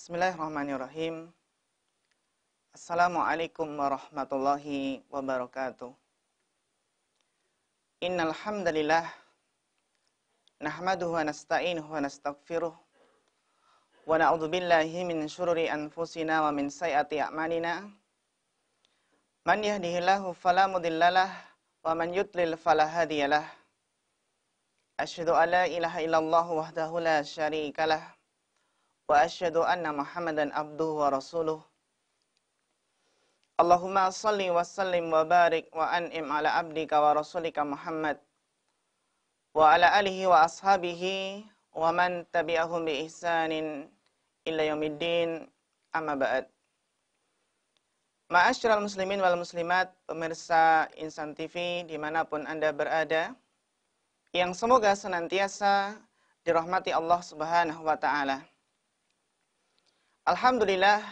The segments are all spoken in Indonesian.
Bismillahirrahmanirrahim. Assalamualaikum warahmatullahi wabarakatuh. Innal hamdalillah nahmaduhu wa nasta'inuhu wa nastaghfiruh wa na'udzu billahi min syururi anfusina wa min sayyiati a'malina. Man yahdihillahu fala mudhillalah wa man yudlil fala hadiyalah. Asyhadu an la ilaha illallah wahdahu la syarikalah wa asyhadu anna Muhammadan abduhu wa rasuluh. Allahumma shalli wa sallim wa barik wa an'im ala abdika wa rasulika Muhammad wa ala alihi wa ashabihi wa man tabi'ahum bi ihsanin illa yaumiddin, amma ba'd. Ma'asyiral muslimin wal muslimat, pemirsa Insan TV dimanapun Anda berada, yang semoga senantiasa dirahmati Allah Subhanahu wa ta'ala. Alhamdulillah,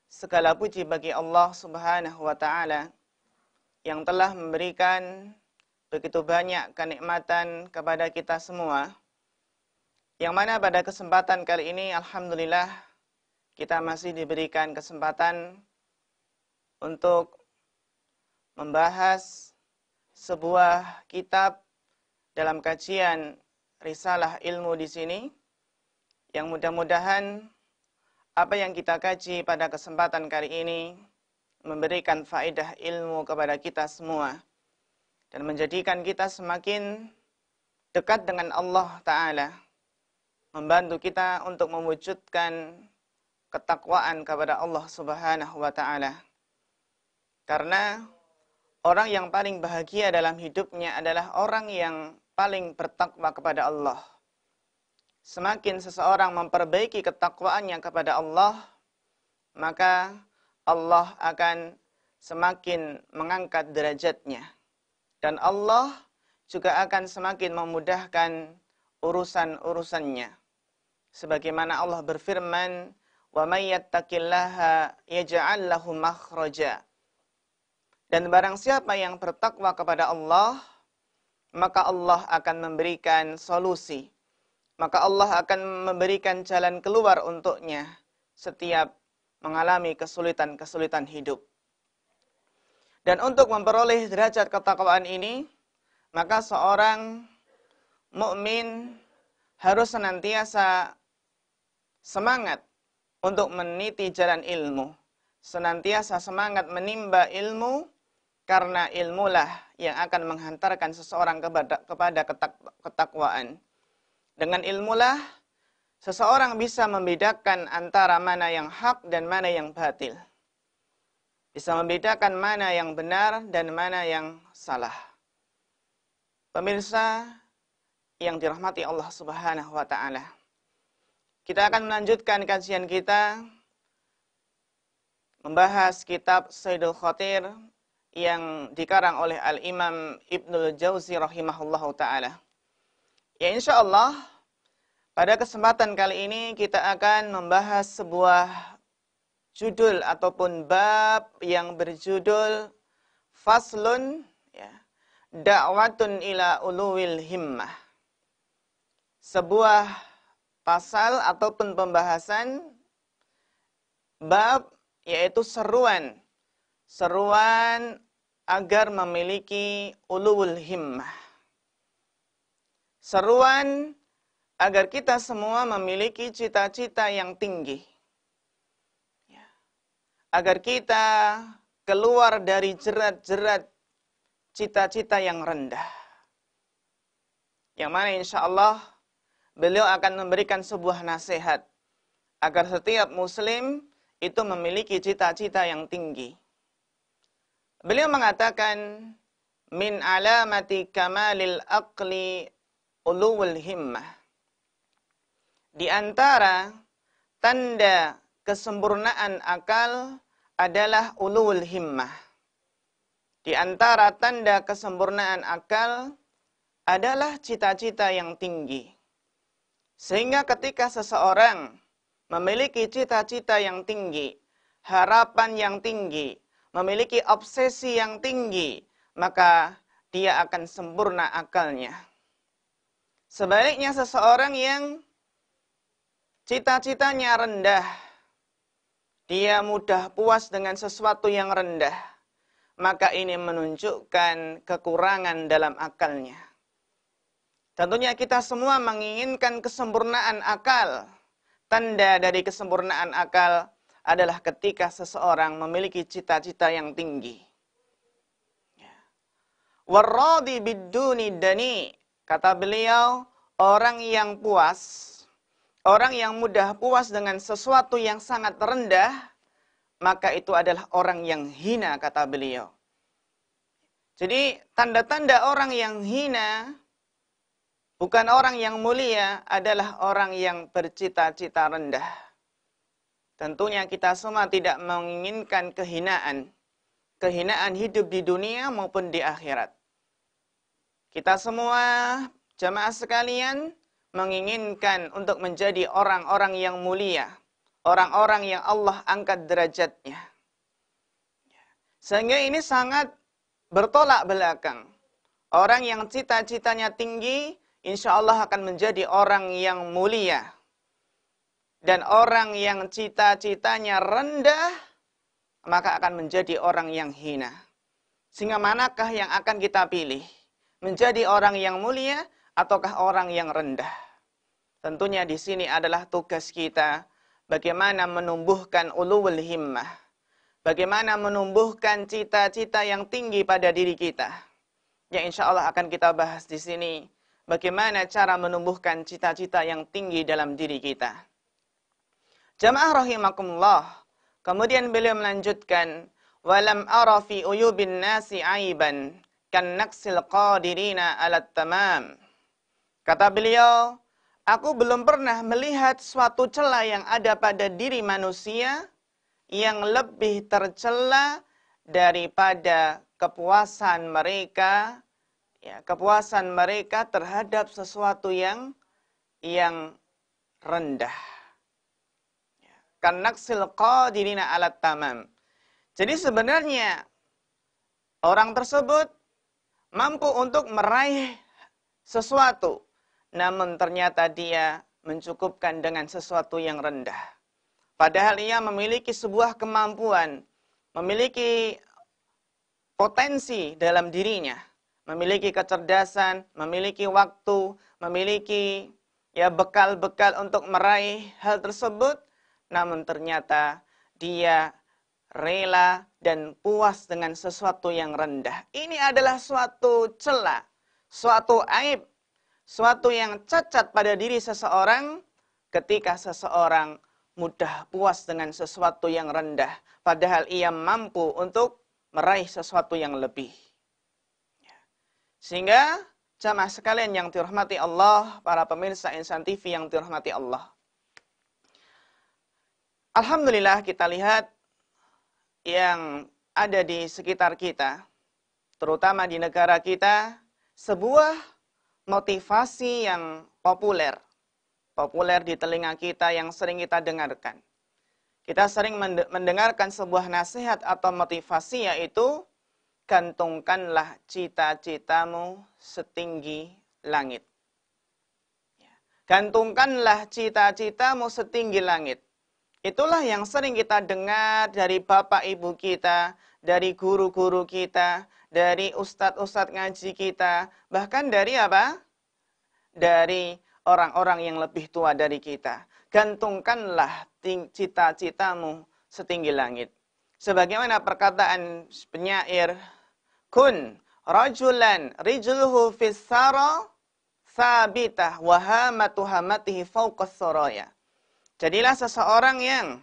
segala puji bagi Allah Subhanahu wa ta'ala yang telah memberikan begitu banyak kenikmatan kepada kita semua, yang mana pada kesempatan kali ini alhamdulillah kita masih diberikan kesempatan untuk membahas sebuah kitab dalam kajian risalah ilmu di sini, yang mudah-mudahan apa yang kita kaji pada kesempatan kali ini memberikan faedah ilmu kepada kita semua dan menjadikan kita semakin dekat dengan Allah Ta'ala, membantu kita untuk mewujudkan ketakwaan kepada Allah Subhanahu wa Ta'ala. Karena orang yang paling bahagia dalam hidupnya adalah orang yang paling bertakwa kepada Allah. Semakin seseorang memperbaiki ketakwaannya kepada Allah, maka Allah akan semakin mengangkat derajatnya. Dan Allah juga akan semakin memudahkan urusan-urusannya. Sebagaimana Allah berfirman, "Wa may yattaqillaha yaj'al lahu makhraja." Dan barang siapa yang bertakwa kepada Allah, maka Allah akan memberikan solusi. Maka Allah akan memberikan jalan keluar untuknya setiap mengalami kesulitan-kesulitan hidup. Dan untuk memperoleh derajat ketakwaan ini, maka seorang mukmin harus senantiasa semangat untuk meniti jalan ilmu, senantiasa semangat menimba ilmu, karena ilmulah yang akan menghantarkan seseorang kepada ketakwaan. Dengan ilmulah seseorang bisa membedakan antara mana yang hak dan mana yang batil. Bisa membedakan mana yang benar dan mana yang salah. Pemirsa yang dirahmati Allah Subhanahu wa ta'ala, kita akan melanjutkan kajian kita membahas kitab Saidul Khatir yang dikarang oleh Al-Imam Ibnul Jauzi rahimahullahu ta'ala. Ya, insya Allah pada kesempatan kali ini kita akan membahas sebuah judul ataupun bab yang berjudul Faslun, ya, Da'watun ila uluwil himmah. Sebuah pasal ataupun pembahasan bab, yaitu seruan agar memiliki uluwul himmah. Seruan agar kita semua memiliki cita-cita yang tinggi. Agar kita keluar dari jerat-jerat cita-cita yang rendah. Yang mana insya Allah beliau akan memberikan sebuah nasihat agar setiap muslim itu memiliki cita-cita yang tinggi. Beliau mengatakan, min alamati kamalil aqli uluwul himmah. Di antara tanda kesempurnaan akal adalah uluwul himmah. Di antara tanda kesempurnaan akal adalah cita-cita yang tinggi. Sehingga ketika seseorang memiliki cita-cita yang tinggi, harapan yang tinggi, memiliki obsesi yang tinggi, maka dia akan sempurna akalnya. Sebaliknya seseorang yang cita-citanya rendah, dia mudah puas dengan sesuatu yang rendah, maka ini menunjukkan kekurangan dalam akalnya. Tentunya kita semua menginginkan kesempurnaan akal. Tanda dari kesempurnaan akal adalah ketika seseorang memiliki cita-cita yang tinggi. Warradi bidduni dani. Kata beliau, orang yang puas, orang yang mudah puas dengan sesuatu yang sangat rendah, maka itu adalah orang yang hina, kata beliau. Jadi, tanda-tanda orang yang hina, bukan orang yang mulia, adalah orang yang bercita-cita rendah. Tentunya kita semua tidak menginginkan kehinaan. Kehinaan hidup di dunia maupun di akhirat. Kita semua, jamaah sekalian, menginginkan untuk menjadi orang-orang yang mulia. Orang-orang yang Allah angkat derajatnya. Sehingga ini sangat bertolak belakang. Orang yang cita-citanya tinggi, insya Allah akan menjadi orang yang mulia. Dan orang yang cita-citanya rendah, maka akan menjadi orang yang hina. Sehingga manakah yang akan kita pilih? Menjadi orang yang mulia ataukah orang yang rendah? Tentunya di sini adalah tugas kita bagaimana menumbuhkan ulul himmah. Bagaimana menumbuhkan cita-cita yang tinggi pada diri kita. Ya insya Allah akan kita bahas di sini. Bagaimana cara menumbuhkan cita-cita yang tinggi dalam diri kita. Jamaah rahimakumullah. Kemudian beliau melanjutkan, walam ara fi uyubin nasi aiban kan naksil qadirina alat tamam. Kata beliau, aku belum pernah melihat suatu celah yang ada pada diri manusia yang lebih tercela daripada kepuasan mereka, ya, kepuasan mereka terhadap sesuatu yang rendah. Kan naksil qadirina alat tamam. Jadi sebenarnya orang tersebut mampu untuk meraih sesuatu, namun ternyata dia mencukupkan dengan sesuatu yang rendah. Padahal ia memiliki sebuah kemampuan, memiliki potensi dalam dirinya, memiliki kecerdasan, memiliki waktu, memiliki bekal-bekal untuk meraih hal tersebut, namun ternyata dia rela dan puas dengan sesuatu yang rendah. Ini adalah suatu celah, suatu aib, suatu yang cacat pada diri seseorang ketika seseorang mudah puas dengan sesuatu yang rendah. Padahal ia mampu untuk meraih sesuatu yang lebih. Sehingga jamaah sekalian yang dirahmati Allah, para pemirsa Insan TV yang dirahmati Allah. Alhamdulillah kita lihat yang ada di sekitar kita, terutama di negara kita, sebuah motivasi yang populer di telinga kita yang sering kita dengarkan. Kita sering mendengarkan sebuah nasihat atau motivasi yaitu, gantungkanlah cita-citamu setinggi langit. Gantungkanlah cita-citamu setinggi langit. Itulah yang sering kita dengar dari bapak ibu kita, dari guru-guru kita, dari ustadz-ustadz ngaji kita, bahkan dari apa? Dari orang-orang yang lebih tua dari kita. Gantungkanlah cita-citamu setinggi langit. Sebagaimana perkataan penyair, kun rajulan rijluhu fissara sabitah wahamatu hamatihi fauqas soraya. Jadilah seseorang yang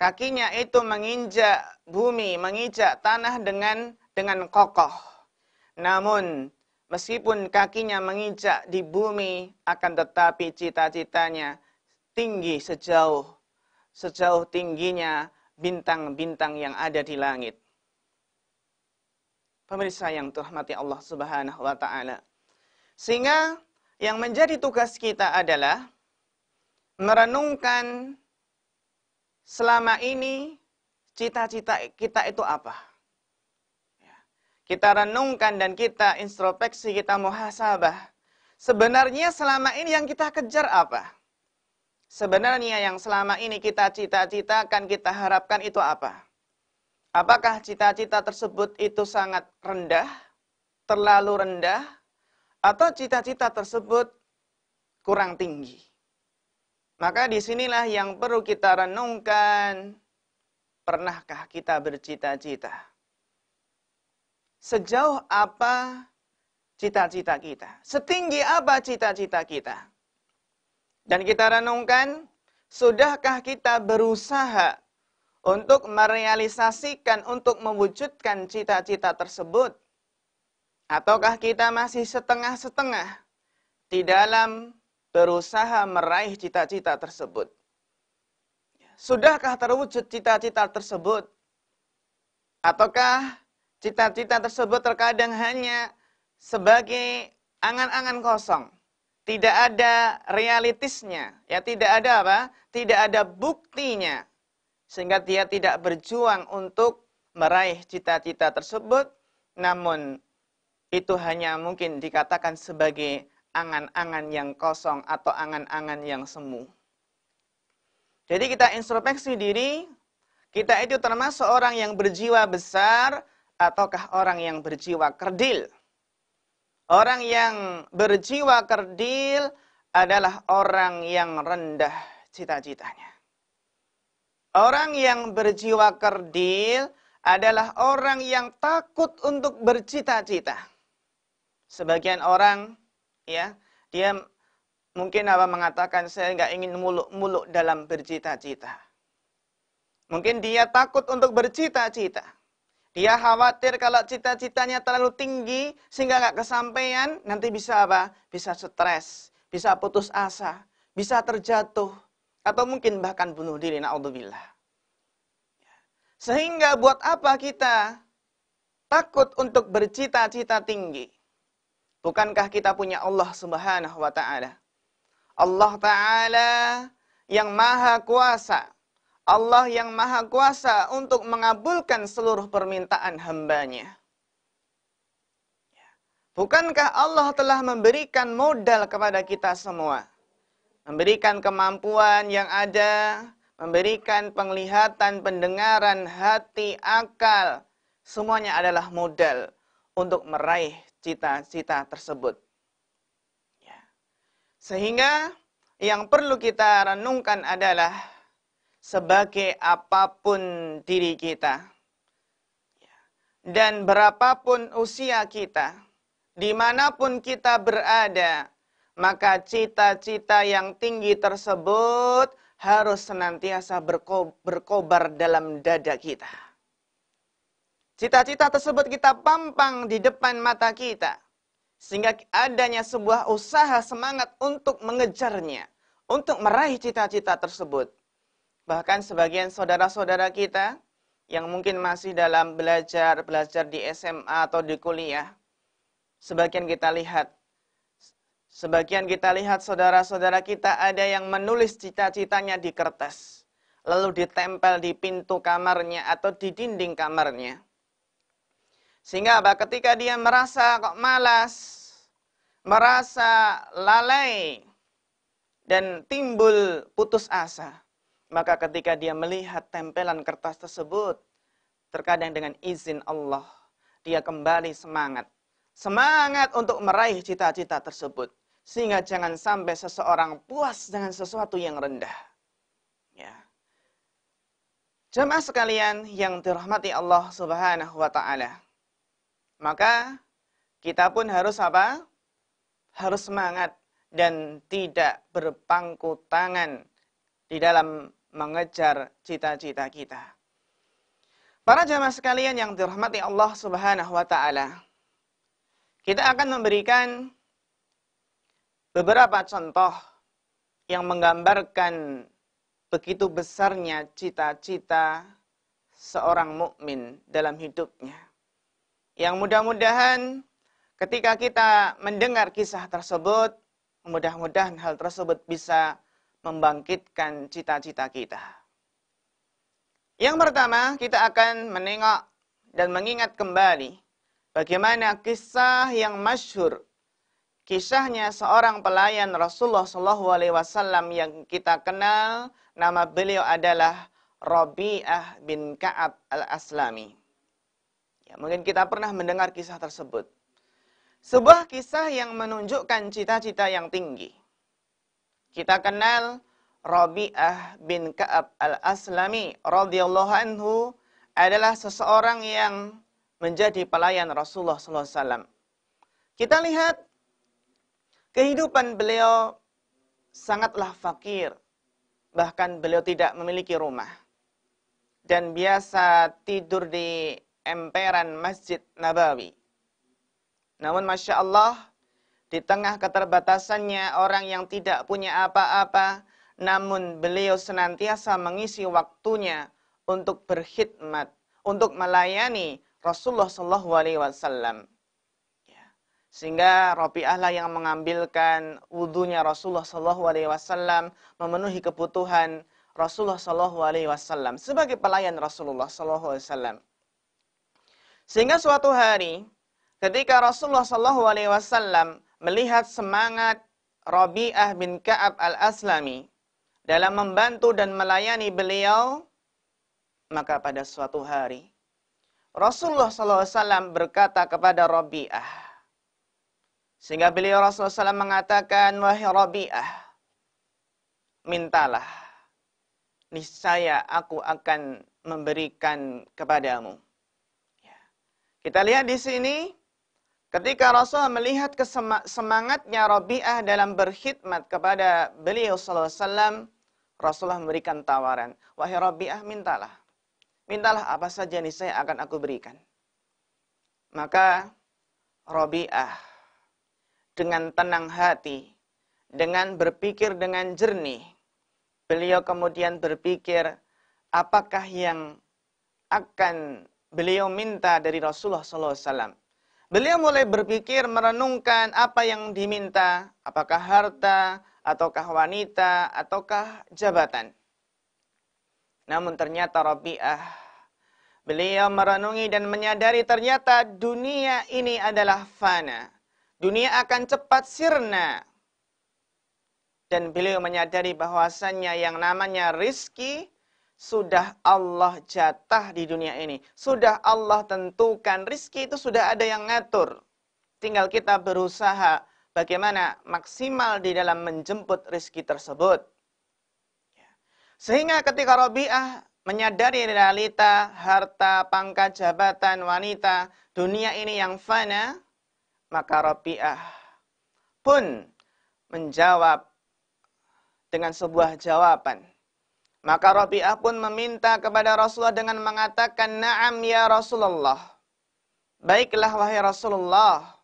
kakinya itu menginjak bumi, menginjak tanah dengan kokoh. Namun, meskipun kakinya menginjak di bumi, akan tetapi cita-citanya tinggi sejauh tingginya bintang-bintang yang ada di langit. Pemirsa yang dirahmati Allah Subhanahu wa taala. Sehingga yang menjadi tugas kita adalah merenungkan selama ini cita-cita kita itu apa. Kita renungkan dan kita introspeksi, kita muhasabah. Sebenarnya selama ini yang kita kejar apa? sebenarnya yang selama ini kita cita-citakan, kita harapkan itu apa? Apakah cita-cita tersebut itu sangat rendah, terlalu rendah, atau cita-cita tersebut kurang tinggi? Maka disinilah yang perlu kita renungkan. Pernahkah kita bercita-cita? Sejauh apa cita-cita kita? Setinggi apa cita-cita kita? Dan kita renungkan, sudahkah kita berusaha untuk merealisasikan, untuk mewujudkan cita-cita tersebut? Ataukah kita masih setengah-setengah di dalam berusaha meraih cita-cita tersebut? Sudahkah terwujud cita-cita tersebut? Ataukah cita-cita tersebut terkadang hanya sebagai angan-angan kosong? Tidak ada realitisnya, ya tidak ada apa? Tidak ada buktinya. Sehingga dia tidak berjuang untuk meraih cita-cita tersebut, namun itu hanya mungkin dikatakan sebagai angan-angan yang kosong atau angan-angan yang semu. Jadi kita introspeksi diri, kita itu termasuk orang yang berjiwa besar ataukah orang yang berjiwa kerdil? Orang yang berjiwa kerdil adalah orang yang rendah cita-citanya. Orang yang berjiwa kerdil adalah orang yang takut untuk bercita-cita. Sebagian orang, ya, dia mungkin mengatakan saya nggak ingin muluk-muluk dalam bercita-cita. Mungkin dia takut untuk bercita-cita. Dia khawatir kalau cita-citanya terlalu tinggi sehingga nggak kesampaian, nanti bisa apa? Bisa stres, bisa putus asa, bisa terjatuh, atau mungkin bahkan bunuh diri, na'udzubillah. Sehingga buat apa kita takut untuk bercita-cita tinggi? Bukankah kita punya Allah Subhanahu wa Ta'ala? Allah Ta'ala yang maha kuasa. Allah yang maha kuasa untuk mengabulkan seluruh permintaan hambanya. Bukankah Allah telah memberikan modal kepada kita semua? Memberikan kemampuan yang ada, memberikan penglihatan, pendengaran, hati, akal. Semuanya adalah modal untuk meraih cita-cita tersebut. Sehingga yang perlu kita renungkan adalah sebagai apapun diri kita, dan berapapun usia kita, dimanapun kita berada, maka cita-cita yang tinggi tersebut harus senantiasa berkobar dalam dada kita. Cita-cita tersebut kita pampang di depan mata kita, sehingga adanya sebuah usaha semangat untuk mengejarnya, untuk meraih cita-cita tersebut. Bahkan sebagian saudara-saudara kita yang mungkin masih dalam belajar di SMA atau di kuliah, sebagian kita lihat saudara-saudara kita ada yang menulis cita-citanya di kertas, lalu ditempel di pintu kamarnya atau di dinding kamarnya. Sehingga ketika dia merasa kok malas, merasa lalai, dan timbul putus asa, maka ketika dia melihat tempelan kertas tersebut, terkadang dengan izin Allah, dia kembali semangat. Semangat untuk meraih cita-cita tersebut. Sehingga jangan sampai seseorang puas dengan sesuatu yang rendah. Ya. Jemaah sekalian yang dirahmati Allah Subhanahu wa Ta'ala. Maka kita pun harus apa? Harus semangat dan tidak berpangku tangan di dalam mengejar cita-cita kita. Para jamaah sekalian yang dirahmati Allah Subhanahu wa Ta'ala, kita akan memberikan beberapa contoh yang menggambarkan begitu besarnya cita-cita seorang mukmin dalam hidupnya. Yang mudah-mudahan ketika kita mendengar kisah tersebut, mudah-mudahan hal tersebut bisa membangkitkan cita-cita kita. Yang pertama, kita akan menengok dan mengingat kembali bagaimana kisah yang masyhur, kisahnya seorang pelayan Rasulullah SAW yang kita kenal, nama beliau adalah Rabi'ah bin Ka'ab al-Aslami. Ya, mungkin kita pernah mendengar kisah tersebut. Sebuah kisah yang menunjukkan cita-cita yang tinggi. Kita kenal Rabi'ah bin Ka'ab al-Aslami radhiyallahu anhu adalah seseorang yang menjadi pelayan Rasulullah SAW. Kita lihat kehidupan beliau sangatlah fakir. Bahkan beliau tidak memiliki rumah. Dan biasa tidur di emperan Masjid Nabawi. Namun Masya Allah, di tengah keterbatasannya orang yang tidak punya apa-apa, namun beliau senantiasa mengisi waktunya untuk berkhidmat, untuk melayani Rasulullah SAW. Sehingga Rabi'ah lah yang mengambilkan wudunya Rasulullah SAW, memenuhi kebutuhan Rasulullah SAW sebagai pelayan Rasulullah SAW. Sehingga suatu hari, ketika Rasulullah SAW melihat semangat Rabi'ah bin Ka'ab al-Aslami dalam membantu dan melayani beliau, maka pada suatu hari Rasulullah SAW berkata kepada Rabi'ah, sehingga beliau Rasulullah SAW mengatakan, wahai Rabi'ah, mintalah, niscaya aku akan memberikan kepadamu. Ya. Kita lihat di sini, ketika Rasulullah melihat semangatnya Rabi'ah dalam berkhidmat kepada beliau SAW, Rasulullah memberikan tawaran, wahai Rabi'ah, mintalah. Mintalah apa saja niscaya akan aku berikan. Maka Rabi'ah dengan tenang hati, dengan berpikir dengan jernih, beliau kemudian berpikir, apakah yang akan beliau minta dari Rasulullah SAW. Beliau mulai berpikir, merenungkan apa yang diminta, apakah harta, ataukah wanita, ataukah jabatan. Namun ternyata Rabi'ah, beliau merenungi dan menyadari ternyata dunia ini adalah fana. Dunia akan cepat sirna. Dan beliau menyadari bahwasannya yang namanya rizki sudah Allah jatah di dunia ini. Sudah Allah tentukan, rizki itu sudah ada yang ngatur. Tinggal kita berusaha bagaimana maksimal di dalam menjemput rizki tersebut. Sehingga ketika Rabi'ah menyadari realita, harta, pangkat, jabatan, wanita, dunia ini yang fana, maka Rabi'ah pun menjawab dengan sebuah jawaban. Maka Rabi'ah pun meminta kepada Rasulullah dengan mengatakan, na'am ya Rasulullah. Baiklah wahai Rasulullah.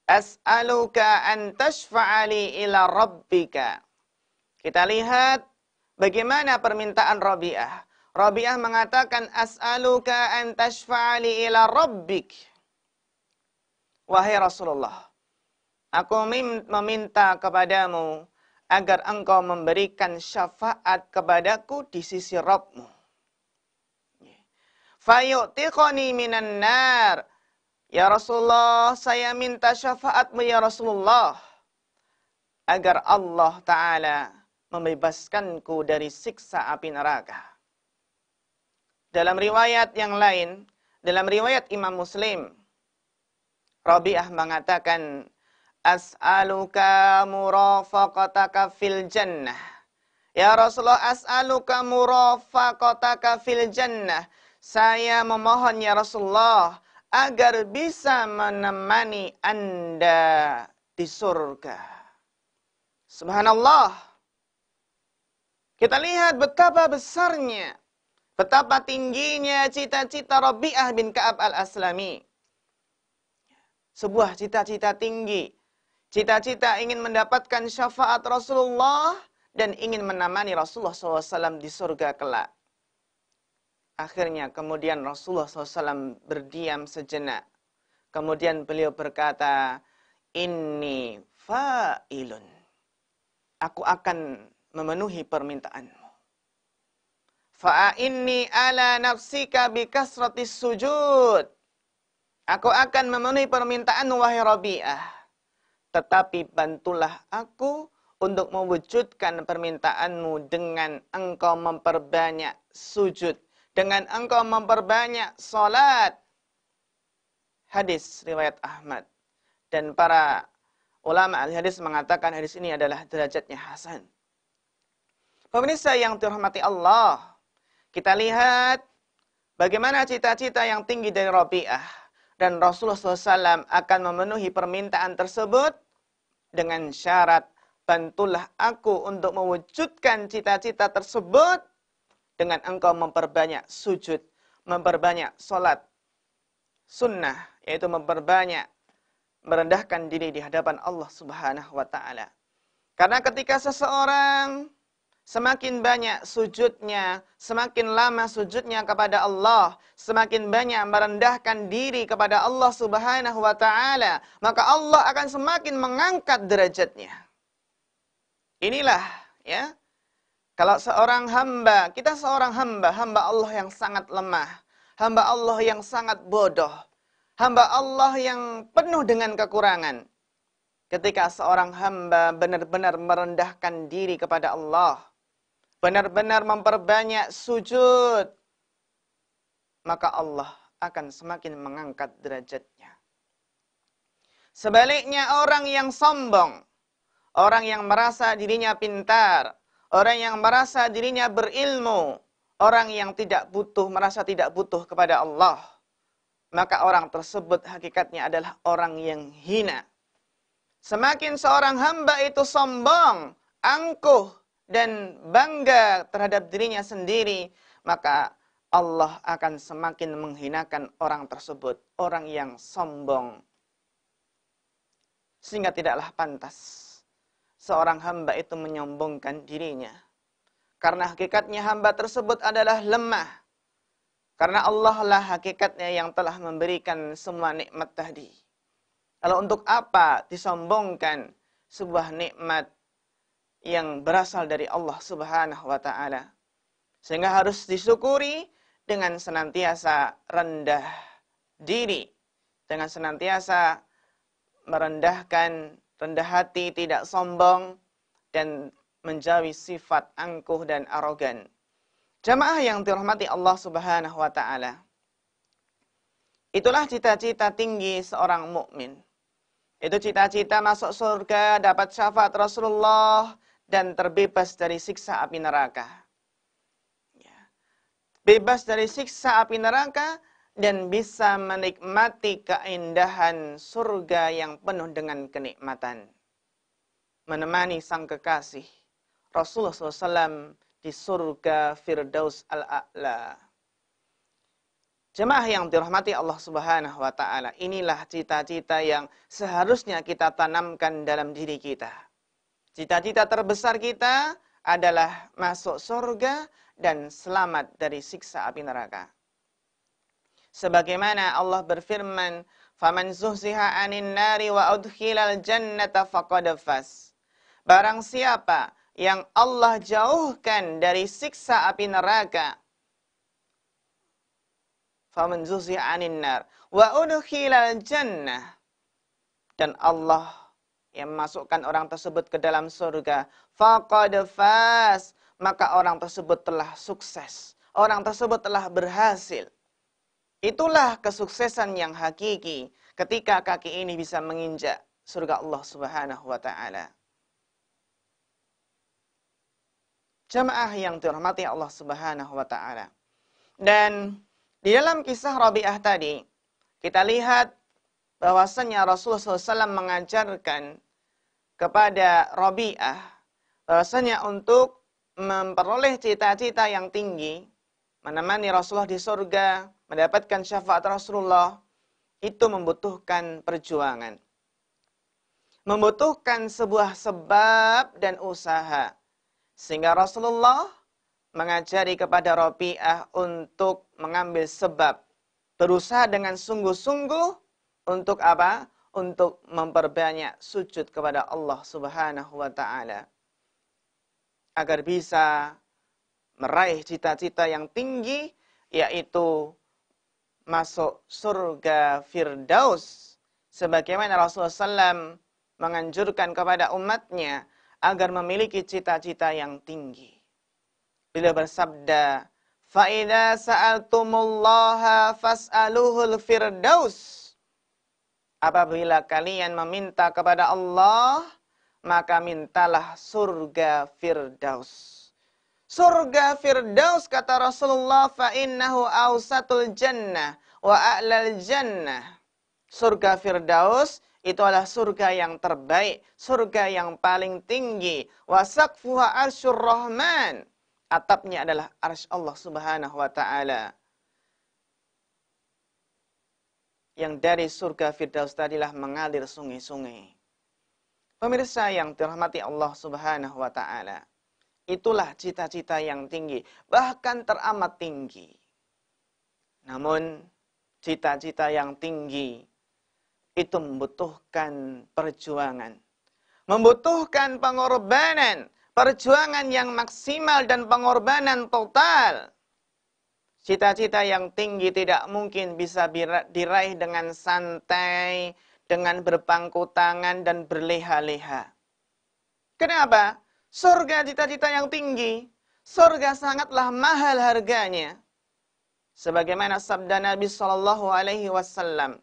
As'aluka an tashfa'ali ila rabbika. Kita lihat bagaimana permintaan Rabi'ah. Rabi'ah mengatakan, as'aluka an tashfa'ali ila rabbik. Wahai Rasulullah, aku meminta kepadamu agar engkau memberikan syafaat kepadaku di sisi Rabbmu. Fayu'tiqani minan nar. Ya Rasulullah, saya minta syafaatmu ya Rasulullah. Agar Allah Ta'ala membebaskanku dari siksa api neraka. Dalam riwayat yang lain, dalam riwayat Imam Muslim, Rabi'ah mengatakan, as'aluka murafaqataka fil jannah. Ya Rasulullah, as'aluka murafaqataka fil jannah. Saya memohon ya Rasulullah agar bisa menemani Anda di surga. Subhanallah. Kita lihat betapa besarnya, betapa tingginya cita-cita Rabi'ah bin Ka'ab al-Aslami. Sebuah cita-cita tinggi. Cita-cita ingin mendapatkan syafaat Rasulullah dan ingin menemani Rasulullah SAW di surga kelak. Akhirnya kemudian Rasulullah SAW berdiam sejenak. Kemudian beliau berkata, inni fa'ilun. Aku akan memenuhi permintaanmu. Fa'inni ala nafsika bikasratis sujud. Aku akan memenuhi permintaanmu wahai Rabi'ah. tetapi bantulah aku untuk mewujudkan permintaanmu dengan engkau memperbanyak sujud, dengan engkau memperbanyak salat. Hadis riwayat Ahmad. Dan para ulama al-hadis mengatakan hadis ini adalah derajatnya hasan. Pemirsa yang dirahmati Allah, kita lihat bagaimana cita-cita yang tinggi dari Rabi'ah. Dan Rasulullah SAW akan memenuhi permintaan tersebut dengan syarat, bantulah aku untuk mewujudkan cita-cita tersebut dengan engkau memperbanyak sujud, memperbanyak salat sunnah, yaitu memperbanyak merendahkan diri di hadapan Allah Subhanahu wa taala. Karena ketika seseorang semakin banyak sujudnya, semakin lama sujudnya kepada Allah, semakin banyak merendahkan diri kepada Allah Subhanahu wa taala, maka Allah akan semakin mengangkat derajatnya. Inilah ya. Kalau seorang hamba, kita seorang hamba Allah yang sangat lemah, hamba Allah yang sangat bodoh, hamba Allah yang penuh dengan kekurangan. Ketika seorang hamba benar-benar merendahkan diri kepada Allah, benar-benar memperbanyak sujud, maka Allah akan semakin mengangkat derajatnya. Sebaliknya orang yang sombong, orang yang merasa dirinya pintar, orang yang merasa dirinya berilmu, orang yang tidak butuh, merasa tidak butuh kepada Allah, maka orang tersebut hakikatnya adalah orang yang hina. Semakin seorang hamba itu sombong, angkuh, dan bangga terhadap dirinya sendiri, maka Allah akan semakin menghinakan orang tersebut, orang yang sombong. Sehingga tidaklah pantas seorang hamba itu menyombongkan dirinya. Karena hakikatnya hamba tersebut adalah lemah. Karena Allah lah hakikatnya yang telah memberikan semua nikmat tadi. Kalau untuk apa disombongkan sebuah nikmat yang berasal dari Allah Subhanahu wa taala? Sehingga harus disyukuri dengan senantiasa rendah diri, dengan senantiasa merendahkan, rendah hati, tidak sombong, dan menjauhi sifat angkuh dan arogan. Jamaah yang dirahmati Allah Subhanahu wa taala. Itulah cita-cita tinggi seorang mukmin. Itu cita-cita masuk surga, dapat syafaat Rasulullah, dan terbebas dari siksa api neraka. Ya. Bebas dari siksa api neraka dan bisa menikmati keindahan surga yang penuh dengan kenikmatan. Menemani sang kekasih Rasulullah SAW di surga Firdaus Al-A'la. Jemaah yang dirahmati Allah Subhanahu wa taala, inilah cita-cita yang seharusnya kita tanamkan dalam diri kita. Cita-cita terbesar kita adalah masuk surga dan selamat dari siksa api neraka. Sebagaimana Allah berfirman, "Faman zuhziha 'anil nari wa udkhilal jannata faqad faz." Barang siapa yang Allah jauhkan dari siksa api neraka, faman zuhziha 'anil nar wa udkhilal jannah, dan Allah yang memasukkan orang tersebut ke dalam surga, faqad faz, maka orang tersebut telah sukses, orang tersebut telah berhasil. Itulah kesuksesan yang hakiki ketika kaki ini bisa menginjak surga Allah Subhanahu wa taala. Jamaah yang dirahmati Allah Subhanahu wa taala. Dan di dalam kisah Rabi'ah tadi, kita lihat bahwasanya Rasulullah SAW mengajarkan kepada Rabi'ah bahwasanya untuk memperoleh cita-cita yang tinggi, menemani Rasulullah di surga, mendapatkan syafaat Rasulullah, itu membutuhkan perjuangan. Membutuhkan sebuah sebab dan usaha. Sehingga Rasulullah mengajari kepada Rabi'ah untuk mengambil sebab. Berusaha dengan sungguh-sungguh untuk apa? Untuk memperbanyak sujud kepada Allah Subhanahu wa ta'ala. Agar bisa meraih cita-cita yang tinggi, yaitu masuk surga Firdaus. Sebagaimana Rasulullah SAW menganjurkan kepada umatnya agar memiliki cita-cita yang tinggi. Beliau bersabda, "Fa'idha sa'altumullaha fas'aluhul firdaus." Apabila kalian meminta kepada Allah, maka mintalah surga firdaus. Surga firdaus, kata Rasulullah, fa'innahu awsatul jannah wa a'lal jannah. Surga firdaus itu adalah surga yang terbaik, surga yang paling tinggi. Wa saqfuha arsyur rahman. Atapnya adalah arsy Allah Subhanahu wa taala. Yang dari surga firdaus tadilah mengalir sungai-sungai. Pemirsa yang dirahmati Allah Subhanahu wa taala. Itulah cita-cita yang tinggi, bahkan teramat tinggi. Namun cita-cita yang tinggi itu membutuhkan perjuangan, membutuhkan pengorbanan, perjuangan yang maksimal dan pengorbanan total. Cita-cita yang tinggi tidak mungkin bisa diraih dengan santai, dengan berpangku tangan dan berleha-leha. Kenapa? Surga cita-cita yang tinggi, surga sangatlah mahal harganya. Sebagaimana sabda Nabi sallallahu alaihi wasallam,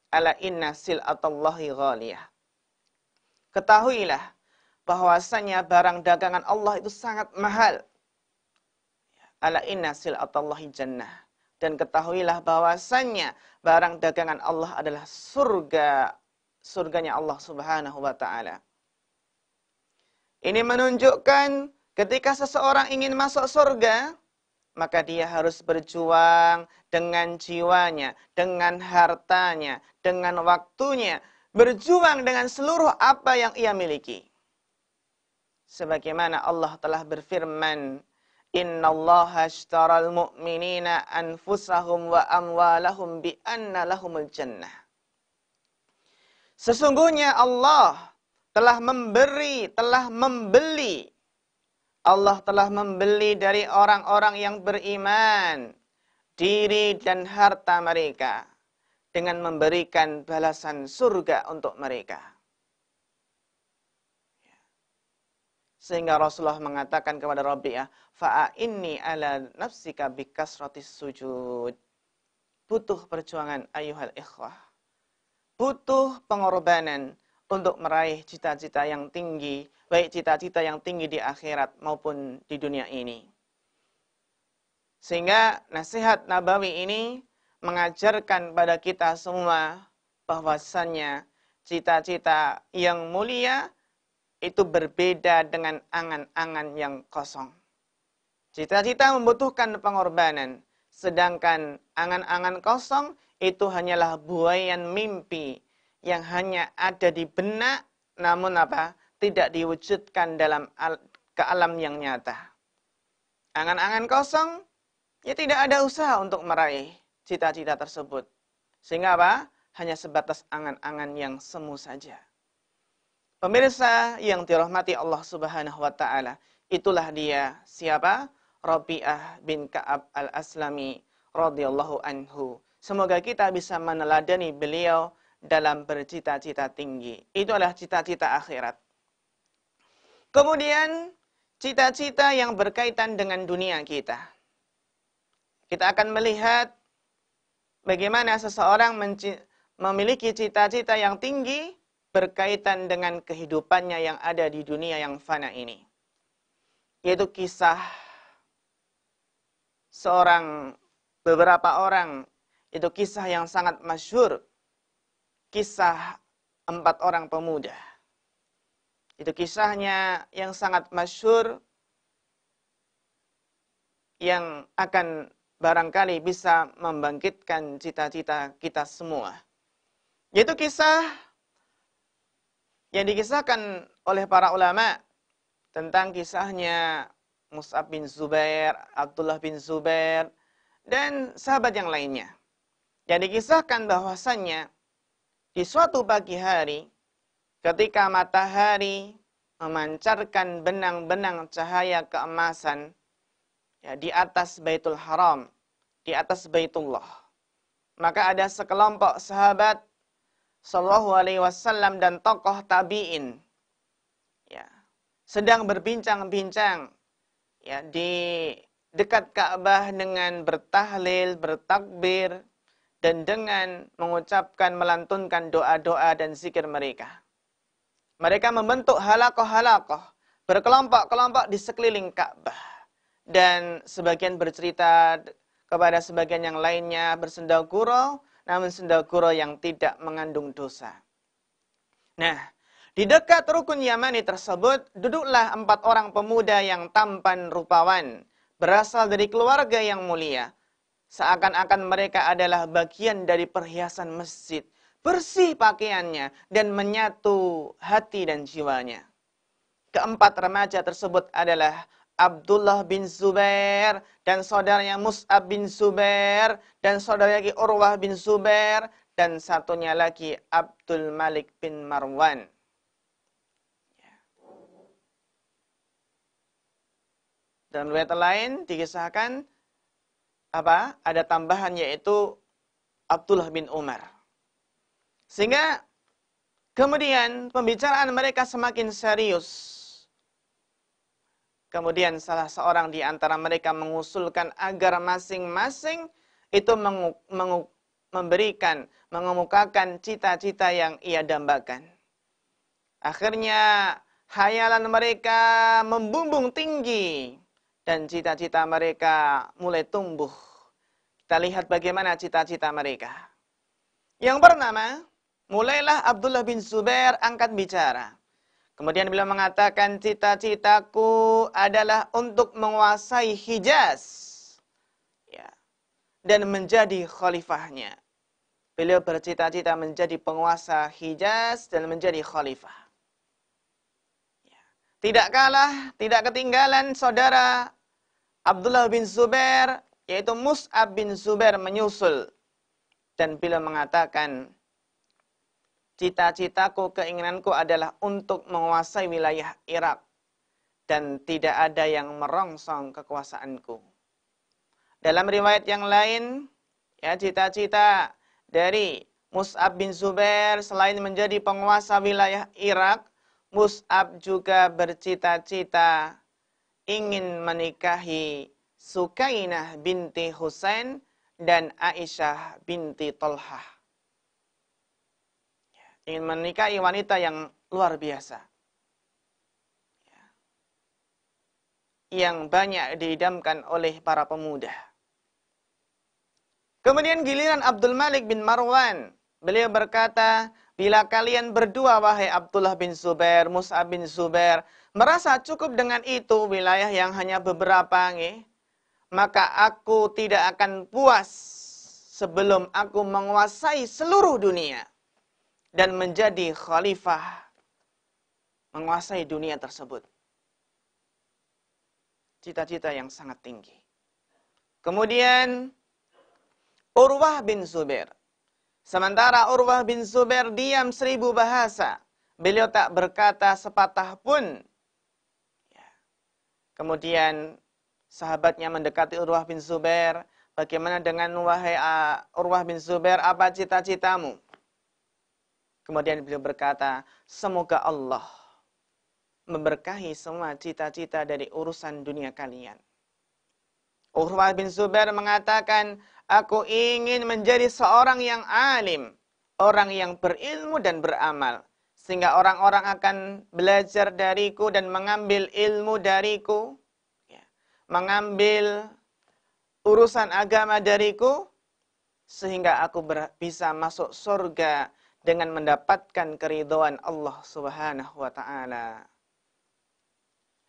"Ala inna sil'atallahi ghaliyah." Ketahuilah bahwasanya barang dagangan Allah itu sangat mahal. Ala inna sil'atallahi jannah. Dan ketahuilah bahwasanya barang dagangan Allah adalah surga, surganya Allah Subhanahu wa taala. Ini menunjukkan ketika seseorang ingin masuk surga, maka dia harus berjuang dengan jiwanya, dengan hartanya, dengan waktunya, berjuang dengan seluruh apa yang ia miliki. Sebagaimana Allah telah berfirman, "Innallaha ashtaral mu'minina anfusahum wa amwalahum bi anna lahumul jannah." Sesungguhnya Allah telah membeli Allah telah membeli dari orang-orang yang beriman diri dan harta mereka dengan memberikan balasan surga untuk mereka. Sehingga Rasulullah mengatakan kepada Rabi'ah, "Fa'inni ala nafsika bikasratis sujud." Butuh perjuangan ayuhal ikhwah. Butuh pengorbanan untuk meraih cita-cita yang tinggi, baik cita-cita yang tinggi di akhirat maupun di dunia ini. Sehingga nasihat Nabawi ini mengajarkan pada kita semua bahwasannya cita-cita yang mulia itu berbeda dengan angan-angan yang kosong. Cita-cita membutuhkan pengorbanan, sedangkan angan-angan kosong itu hanyalah buaian mimpi yang hanya ada di benak, namun tidak diwujudkan ke alam yang nyata. Angan-angan kosong, ya tidak ada usaha untuk meraih cita-cita tersebut. Sehingga hanya sebatas angan-angan yang semu saja. Pemirsa yang dirahmati Allah Subhanahu wa taala, itulah dia siapa? Rabi'ah bin Ka'ab al-Aslami radhiyallahu anhu. Semoga kita bisa meneladani beliau dalam bercita-cita tinggi. Itu adalah cita-cita akhirat. Kemudian, cita-cita yang berkaitan dengan dunia kita. Kita akan melihat bagaimana seseorang memiliki cita-cita yang tinggi berkaitan dengan kehidupannya yang ada di dunia yang fana ini. Yaitu kisah beberapa orang, itu kisah yang sangat masyhur. Kisah 4 orang pemuda. Itu kisahnya yang sangat masyhur yang akan barangkali bisa membangkitkan cita-cita kita semua. Yaitu kisah yang dikisahkan oleh para ulama tentang kisahnya Mus'ab bin Zubair, Abdullah bin Zubair, dan sahabat yang lainnya. Yang dikisahkan bahwasannya di suatu pagi hari, ketika matahari memancarkan benang-benang cahaya keemasan di atas Baitul Haram, di atas Baitullah, maka ada sekelompok sahabat Shallallahu Alaihi Wasallam dan tokoh tabiin, ya, sedang berbincang-bincang, ya, di dekat Ka'bah dengan bertahlil, bertakbir, dan dengan mengucapkan, melantunkan doa-doa dan zikir mereka. Mereka membentuk halakoh-halakoh, berkelompok-kelompok di sekeliling Ka'bah. Dan sebagian bercerita kepada sebagian yang lainnya bersenda gurau, namun senda gurau yang tidak mengandung dosa. Nah, di dekat rukun Yamani tersebut, duduklah 4 orang pemuda yang tampan rupawan, berasal dari keluarga yang mulia. Seakan-akan mereka adalah bagian dari perhiasan masjid. Bersih pakaiannya dan menyatu hati dan jiwanya. Keempat remaja tersebut adalah Abdullah bin Zubair dan saudaranya Mus'ab bin Zubair dan saudara lagi Urwah bin Zubair dan satunya lagi Abdul Malik bin Marwan. Dalam riwayat lain dikisahkan ada tambahan yaitu Abdullah bin Umar. Sehingga kemudian pembicaraan mereka semakin serius. Kemudian salah seorang di antara mereka mengusulkan agar masing-masing itu mengemukakan cita-cita yang ia dambakan. Akhirnya hayalan mereka membumbung tinggi dan cita-cita mereka mulai tumbuh. Kita lihat bagaimana cita-cita mereka. Yang pertama, mulailah Abdullah bin Zubair angkat bicara. Kemudian beliau mengatakan, cita-citaku adalah untuk menguasai Hijaz, ya, dan menjadi khalifahnya. Beliau bercita-cita menjadi penguasa Hijaz dan menjadi khalifah. Ya. Tidak kalah, tidak ketinggalan saudara Abdullah bin Zubair, yaitu Mus'ab bin Zubair menyusul. Dan beliau mengatakan, cita-citaku, keinginanku adalah untuk menguasai wilayah Irak. Dan tidak ada yang merongsong kekuasaanku. Dalam riwayat yang lain, ya, cita-cita dari Mus'ab bin Zubair selain menjadi penguasa wilayah Irak, Mus'ab juga bercita-cita ingin menikahi Sukainah binti Husain dan Aisyah binti Tolhah. Ingin menikahi wanita yang luar biasa, yang banyak diidamkan oleh para pemuda. Kemudian giliran Abdul Malik bin Marwan. Beliau berkata, bila kalian berdua, wahai Abdullah bin Zubair, Mus'ab bin Zubair, merasa cukup dengan itu wilayah yang hanya beberapa, maka aku tidak akan puas sebelum aku menguasai seluruh dunia dan menjadi khalifah, menguasai dunia tersebut. Cita-cita yang sangat tinggi. Kemudian Urwah bin Zubair. Sementara Urwah bin Zubair diam 1000 bahasa. Beliau tak berkata sepatah pun. Kemudian sahabatnya mendekati Urwah bin Zubair. Bagaimana dengan wahai Urwah bin Zubair, apa cita-citamu? Kemudian beliau berkata, semoga Allah memberkahi semua cita-cita dari urusan dunia kalian. Urwah bin Zubair mengatakan, aku ingin menjadi seorang yang alim, orang yang berilmu dan beramal, sehingga orang-orang akan belajar dariku dan mengambil ilmu dariku, mengambil urusan agama dariku, sehingga aku bisa masuk surga dengan mendapatkan keridhaan Allah Subhanahu wa taala.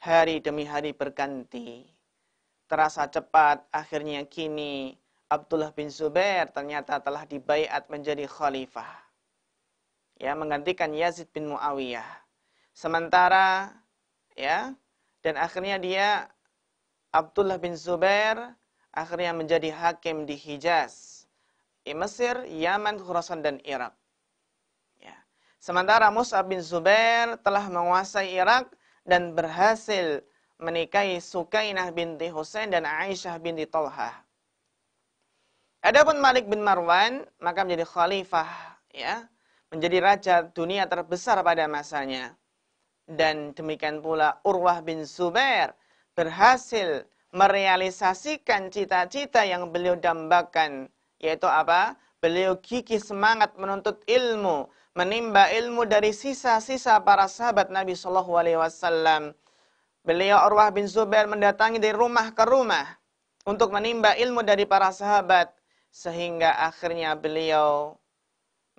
Hari demi hari berganti. Terasa cepat, akhirnya kini Abdullah bin Zubair ternyata telah dibaiat menjadi khalifah. Ya, menggantikan Yazid bin Muawiyah. Sementara dan akhirnya Abdullah bin Zubair akhirnya menjadi hakim di Hijaz, di Mesir, Yaman, Khurasan dan Irak. Ya. Sementara Mus'ab bin Zubair telah menguasai Irak dan berhasil menikahi Sukainah binti Husain dan Aisyah binti Tolhah. Adapun Malik bin Marwan maka menjadi khalifah, menjadi raja dunia terbesar pada masanya. Dan demikian pula Urwah bin Zubair berhasil merealisasikan cita-cita yang beliau dambakan, yaitu apa? Beliau gigih semangat menuntut ilmu, menimba ilmu dari sisa-sisa para sahabat Nabi Shallallahu Alaihi Wasallam. Beliau Urwah bin Zubair mendatangi dari rumah ke rumah untuk menimba ilmu dari para sahabat, sehingga akhirnya beliau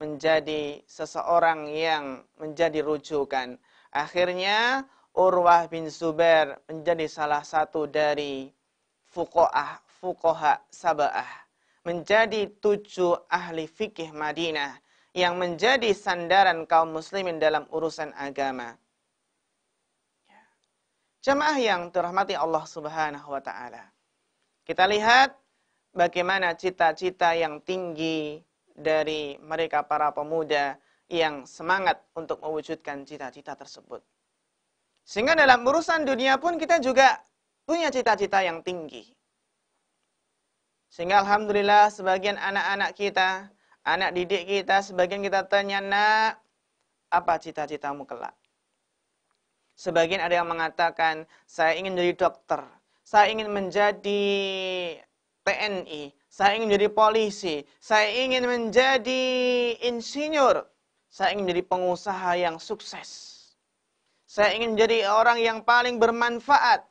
menjadi seseorang yang menjadi rujukan. Akhirnya Urwah bin Zubair menjadi salah satu dari fuqaha sab'ah, menjadi 7 ahli fikih Madinah yang menjadi sandaran kaum muslimin dalam urusan agama. Jamaah yang dirahmati Allah Subhanahu wa taala. Kita lihat bagaimana cita-cita yang tinggi dari mereka para pemuda yang semangat untuk mewujudkan cita-cita tersebut. Sehingga dalam urusan dunia pun kita juga punya cita-cita yang tinggi. Sehingga alhamdulillah sebagian anak-anak kita, anak didik kita, sebagian kita tanya, "Nak, apa cita-citamu kelak?" Sebagian ada yang mengatakan, "Saya ingin jadi dokter, saya ingin menjadi TNI, saya ingin menjadi polisi, saya ingin menjadi insinyur, saya ingin menjadi pengusaha yang sukses. Saya ingin menjadi orang yang paling bermanfaat."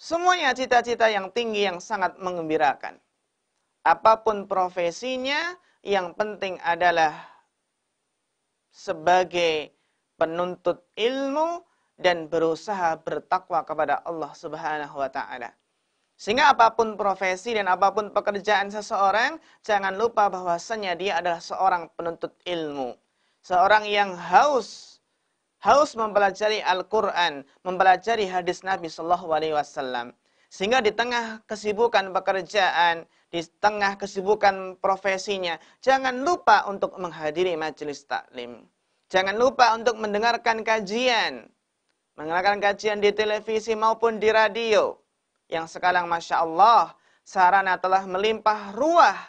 Semuanya cita-cita yang tinggi yang sangat menggembirakan. Apapun profesinya, yang penting adalah sebagai penuntut ilmu dan berusaha bertakwa kepada Allah Subhanahu wa taala. Sehingga apapun profesi dan apapun pekerjaan seseorang, jangan lupa bahwasanya dia adalah seorang penuntut ilmu. Seorang yang haus mempelajari Al-Quran, mempelajari hadis Nabi Sallallahu Alaihi Wasallam. Sehingga di tengah kesibukan pekerjaan, di tengah kesibukan profesinya, jangan lupa untuk menghadiri majelis taklim. Jangan lupa untuk mendengarkan kajian di televisi maupun di radio. Yang sekarang Masya Allah, sarana telah melimpah ruah.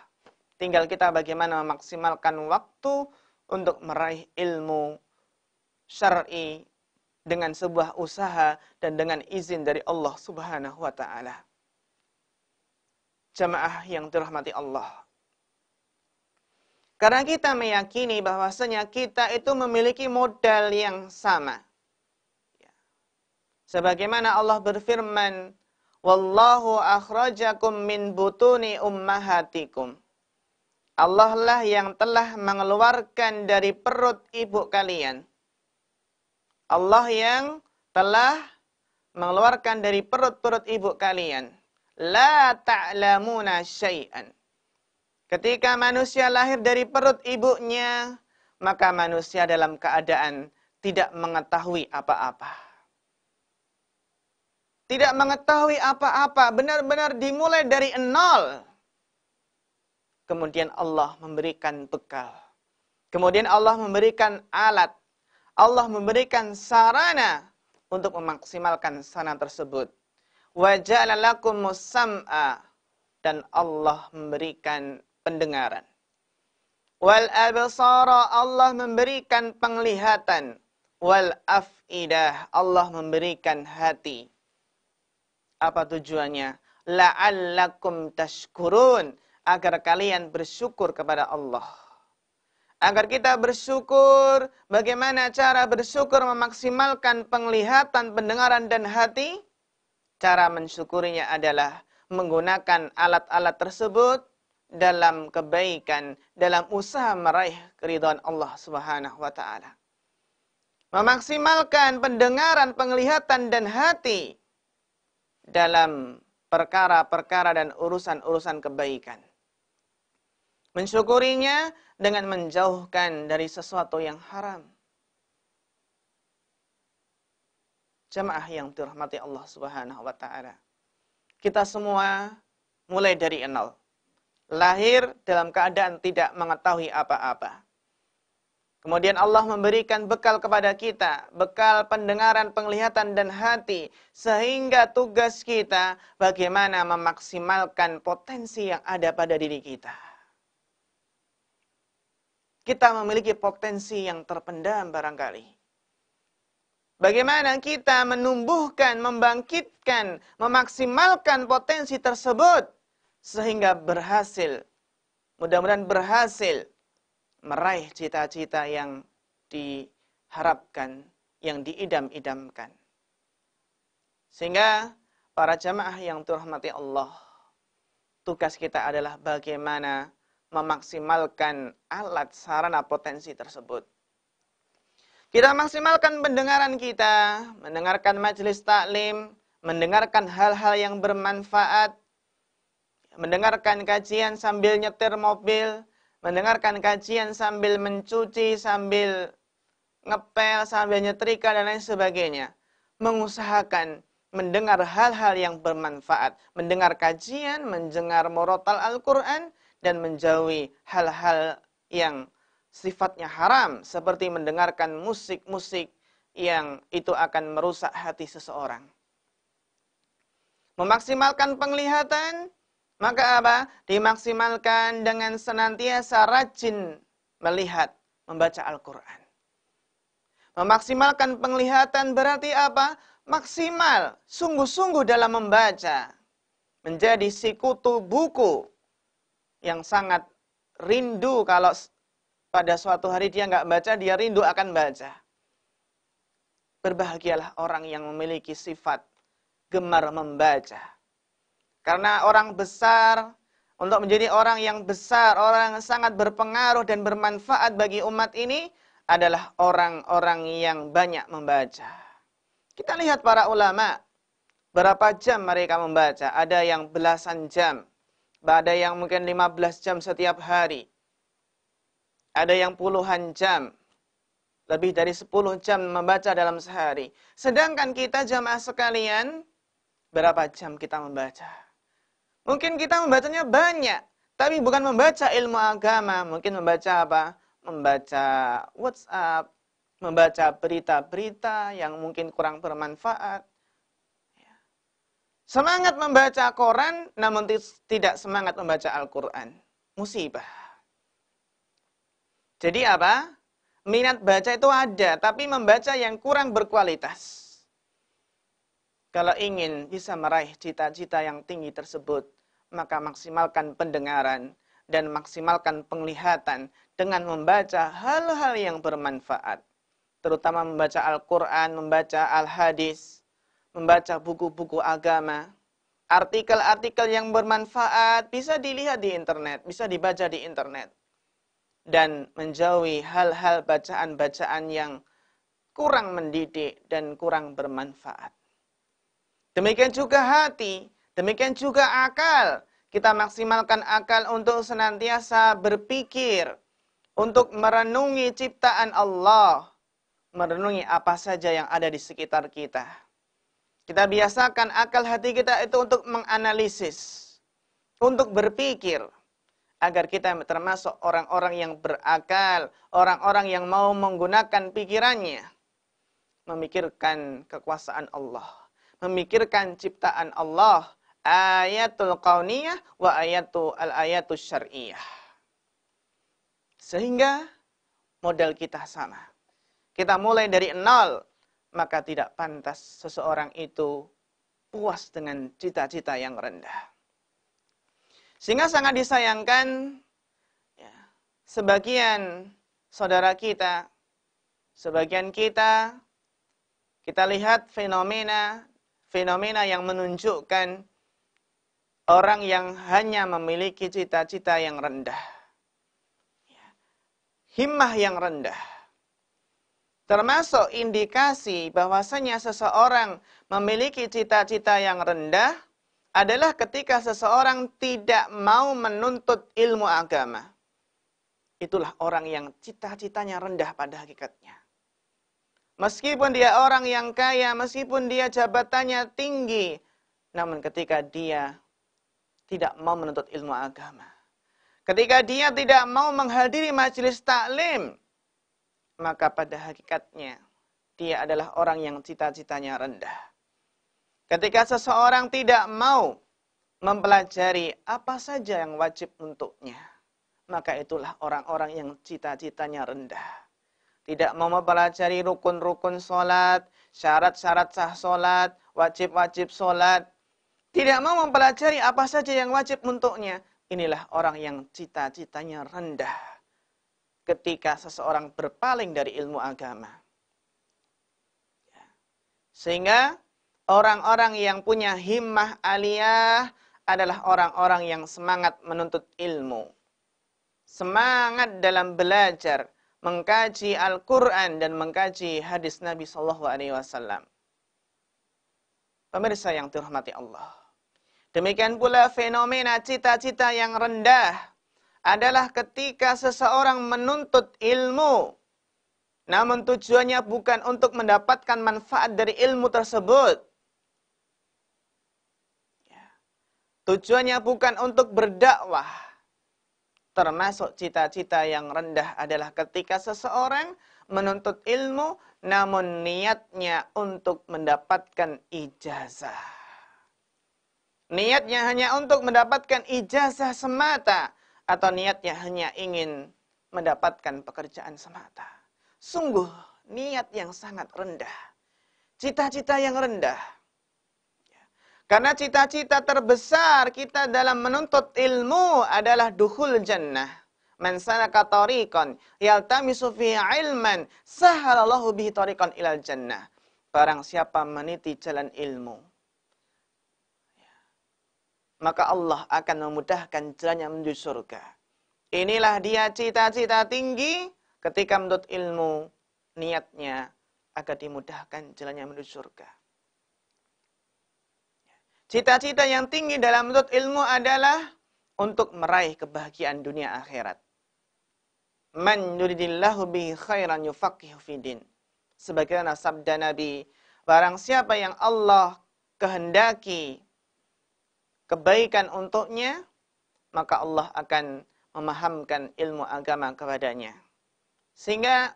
Tinggal kita bagaimana memaksimalkan waktu untuk meraih ilmu syar'i dengan sebuah usaha dan dengan izin dari Allah Subhanahu wa taala. Jamaah yang dirahmati Allah. Karena kita meyakini bahwasanya kita itu memiliki modal yang sama. Sebagaimana Allah berfirman, "Wallahu akhrajakum min butuni ummahatikum." Allah lah yang telah mengeluarkan dari perut ibu kalian. Allah yang telah mengeluarkan dari perut-perut ibu kalian. La ta'lamuna syai'an. Ketika manusia lahir dari perut ibunya, maka manusia dalam keadaan tidak mengetahui apa-apa. Tidak mengetahui apa-apa, benar-benar dimulai dari nol. Kemudian Allah memberikan bekal. Kemudian Allah memberikan alat. Allah memberikan sarana untuk memaksimalkan sarana tersebut. Wa ja'ala lakumus sam'a, dan Allah memberikan pendengaran. Wal absara, Allah memberikan penglihatan. Wal af'idah, Allah memberikan hati. Apa tujuannya? La'allakum tashkurun, agar kalian bersyukur kepada Allah. Agar kita bersyukur, bagaimana cara bersyukur memaksimalkan penglihatan, pendengaran, dan hati? Cara mensyukurinya adalah menggunakan alat-alat tersebut dalam kebaikan, dalam usaha meraih keridhaan Allah Subhanahu wa taala. Memaksimalkan pendengaran, penglihatan, dan hati dalam perkara-perkara dan urusan-urusan kebaikan. Mensyukurinya dengan menjauhkan dari sesuatu yang haram. Jamaah yang dirahmati Allah Subhanahu wa taala. Kita semua mulai dari nol. Lahir dalam keadaan tidak mengetahui apa-apa. Kemudian Allah memberikan bekal kepada kita, bekal pendengaran, penglihatan, dan hati, sehingga tugas kita bagaimana memaksimalkan potensi yang ada pada diri kita. kita memiliki potensi yang terpendam barangkali. Bagaimana kita menumbuhkan, membangkitkan, memaksimalkan potensi tersebut sehingga berhasil, mudah-mudahan berhasil meraih cita-cita yang diharapkan, yang diidam-idamkan. Sehingga para jamaah yang dirahmati Allah, tugas kita adalah bagaimana memaksimalkan alat sarana potensi tersebut. Kita maksimalkan pendengaran kita, mendengarkan majelis taklim, mendengarkan hal-hal yang bermanfaat, mendengarkan kajian sambil nyetir mobil, mendengarkan kajian sambil mencuci, sambil ngepel, sambil nyetrika, dan lain sebagainya. Mengusahakan mendengar hal-hal yang bermanfaat, mendengar kajian, mendengar murotal Al-Quran, dan menjauhi hal-hal yang sifatnya haram, seperti mendengarkan musik-musik yang itu akan merusak hati seseorang. Memaksimalkan penglihatan, maka apa? Dimaksimalkan dengan senantiasa rajin melihat, membaca Al-Quran. Memaksimalkan penglihatan berarti apa? Maksimal, sungguh-sungguh dalam membaca. Menjadi sikutu buku yang sangat rindu kalau pada suatu hari dia nggak baca, dia rindu akan baca. Berbahagialah orang yang memiliki sifat gemar membaca. Karena orang besar, untuk menjadi orang yang besar, orang yang sangat berpengaruh dan bermanfaat bagi umat ini, adalah orang-orang yang banyak membaca. Kita lihat para ulama, berapa jam mereka membaca. Ada yang belasan jam, ada yang mungkin 15 jam setiap hari. Ada yang puluhan jam, lebih dari 10 jam membaca dalam sehari. Sedangkan kita jamaah sekalian, berapa jam kita membaca? Mungkin kita membacanya banyak, tapi bukan membaca ilmu agama. Mungkin membaca apa? Membaca WhatsApp, membaca berita-berita yang mungkin kurang bermanfaat. Semangat membaca koran, namun tidak semangat membaca Al-Quran. Musibah. Jadi apa? Minat baca itu ada, tapi membaca yang kurang berkualitas. Kalau ingin bisa meraih cita-cita yang tinggi tersebut, maka maksimalkan pendengaran dan maksimalkan penglihatan dengan membaca hal-hal yang bermanfaat. Terutama membaca Al-Quran, membaca Al-Hadis, membaca buku-buku agama. Artikel-artikel yang bermanfaat bisa dilihat di internet, bisa dibaca di internet. Dan menjauhi hal-hal bacaan-bacaan yang kurang mendidik dan kurang bermanfaat. Demikian juga hati, demikian juga akal. Kita maksimalkan akal untuk senantiasa berpikir, untuk merenungi ciptaan Allah, merenungi apa saja yang ada di sekitar kita. Kita biasakan akal hati kita itu untuk menganalisis, untuk berpikir, agar kita termasuk orang-orang yang berakal, orang-orang yang mau menggunakan pikirannya. Memikirkan kekuasaan Allah, memikirkan ciptaan Allah, ayatul kauniyah wa ayatul syar'iyah. Sehingga modal kita sama. Kita mulai dari nol, maka tidak pantas seseorang itu puas dengan cita-cita yang rendah. Sehingga sangat disayangkan ya, sebagian saudara kita, sebagian kita lihat fenomena yang menunjukkan orang yang hanya memiliki cita-cita yang rendah. Himmah yang rendah. Termasuk indikasi bahwasanya seseorang memiliki cita-cita yang rendah adalah ketika seseorang tidak mau menuntut ilmu agama. Itulah orang yang cita-citanya rendah pada hakikatnya. Meskipun dia orang yang kaya, meskipun dia jabatannya tinggi, namun ketika dia tidak mau menuntut ilmu agama, ketika dia tidak mau menghadiri majelis taklim, maka pada hakikatnya dia adalah orang yang cita-citanya rendah. Ketika seseorang tidak mau mempelajari apa saja yang wajib untuknya, maka itulah orang-orang yang cita-citanya rendah. Tidak mau mempelajari rukun-rukun solat, syarat-syarat sah solat, wajib-wajib solat. Tidak mau mempelajari apa saja yang wajib untuknya. Inilah orang yang cita-citanya rendah ketika seseorang berpaling dari ilmu agama. Sehingga orang-orang yang punya himmah aliyah adalah orang-orang yang semangat menuntut ilmu. Semangat dalam belajar, mengkaji Al-Quran dan mengkaji hadis Nabi SAW. Pemirsa yang dirahmati Allah. Demikian pula fenomena cita-cita yang rendah adalah ketika seseorang menuntut ilmu, namun tujuannya bukan untuk mendapatkan manfaat dari ilmu tersebut. Tujuannya bukan untuk berdakwah. Termasuk cita-cita yang rendah adalah ketika seseorang menuntut ilmu, namun niatnya untuk mendapatkan ijazah. Niatnya hanya untuk mendapatkan ijazah semata, atau niatnya hanya ingin mendapatkan pekerjaan semata. Sungguh niat yang sangat rendah. Cita-cita yang rendah. Karena cita-cita terbesar kita dalam menuntut ilmu adalah dukhul jannah. Man salaka tariqan yaltamisu fihi ilman sahalallahu bihi tariqan ilal jannah. Barang siapa meniti jalan ilmu, maka Allah akan memudahkan jalannya menuju surga. Inilah dia cita-cita tinggi ketika menuntut ilmu, niatnya agar dimudahkan jalannya menuju surga. Cita-cita yang tinggi dalam menuntut ilmu adalah untuk meraih kebahagiaan dunia akhirat. Man yuridillahu bihi khairan yufaqihu fid din. Sebagaimana sabda Nabi, barang siapa yang Allah kehendaki kebaikan untuknya, maka Allah akan memahamkan ilmu agama kepadanya. Sehingga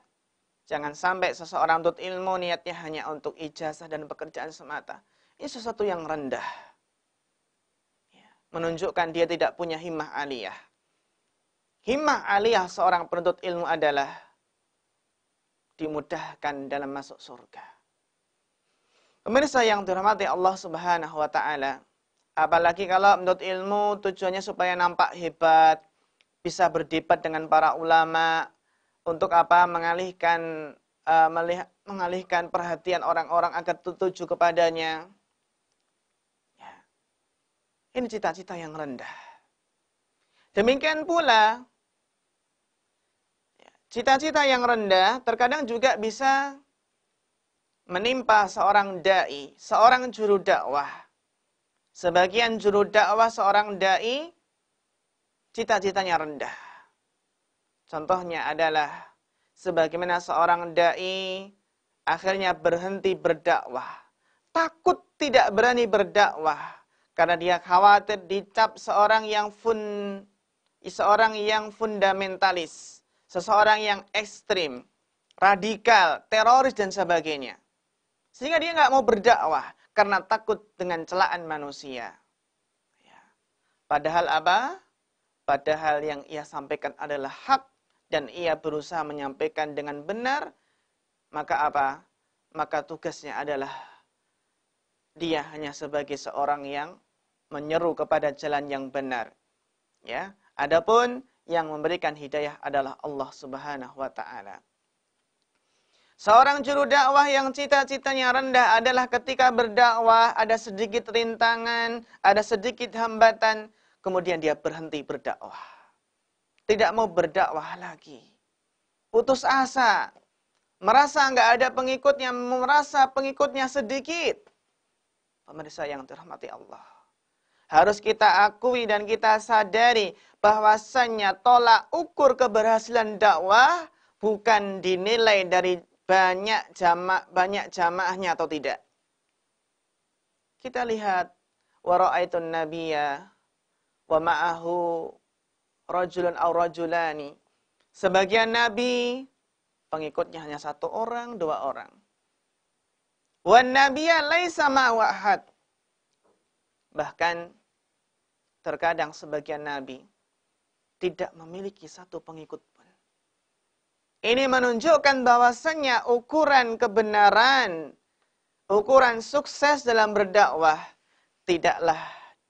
jangan sampai seseorang menuntut ilmu niatnya hanya untuk ijazah dan pekerjaan semata. Ini sesuatu yang rendah. Menunjukkan dia tidak punya himmah aliyah. Himmah aliyah seorang penuntut ilmu adalah dimudahkan dalam masuk surga. Pemirsa yang dirahmati Allah Subhanahu wa taala, apalagi kalau menuntut ilmu tujuannya supaya nampak hebat, bisa berdebat dengan para ulama, untuk apa? Mengalihkan perhatian orang-orang agar tertuju kepadanya. Ya. Ini cita-cita yang rendah. Demikian pula, cita-cita yang rendah terkadang juga bisa menimpa seorang dai, seorang juru dakwah. Sebagian juru dakwah seorang dai, cita-citanya rendah. Contohnya adalah, sebagaimana seorang dai akhirnya berhenti berdakwah. Takut tidak berani berdakwah. Karena dia khawatir dicap seorang yang fundamentalis. Seseorang yang ekstrim, radikal, teroris, dan sebagainya. Sehingga dia nggak mau berdakwah. Karena takut dengan celaan manusia. Padahal apa? Padahal yang ia sampaikan adalah hak. Dan ia berusaha menyampaikan dengan benar. Maka apa? Maka tugasnya adalah dia hanya sebagai seorang yang menyeru kepada jalan yang benar. Ya. Adapun yang memberikan hidayah adalah Allah Subhanahu wa taala. Seorang juru dakwah yang cita-citanya rendah adalah ketika berdakwah ada sedikit rintangan, ada sedikit hambatan, kemudian dia berhenti berdakwah. Tidak mau berdakwah lagi. Putus asa. Merasa nggak ada pengikutnya, merasa pengikutnya sedikit. Pemirsa yang dirahmati Allah. Harus kita akui dan kita sadari bahwasannya tolak ukur keberhasilan dakwah bukan dinilai dari banyak jamaahnya atau tidak. Kita lihat wa ra'aitun nabiyya wa ma'ahu rajulun aw rajulani. Sebagian nabi pengikutnya hanya 1 orang, 2 orang. Wan nabiyya laisa ma'ahu ahad. Bahkan terkadang sebagian nabi tidak memiliki satu pengikut pun. Ini menunjukkan bahwasannya ukuran kebenaran, ukuran sukses dalam berdakwah tidaklah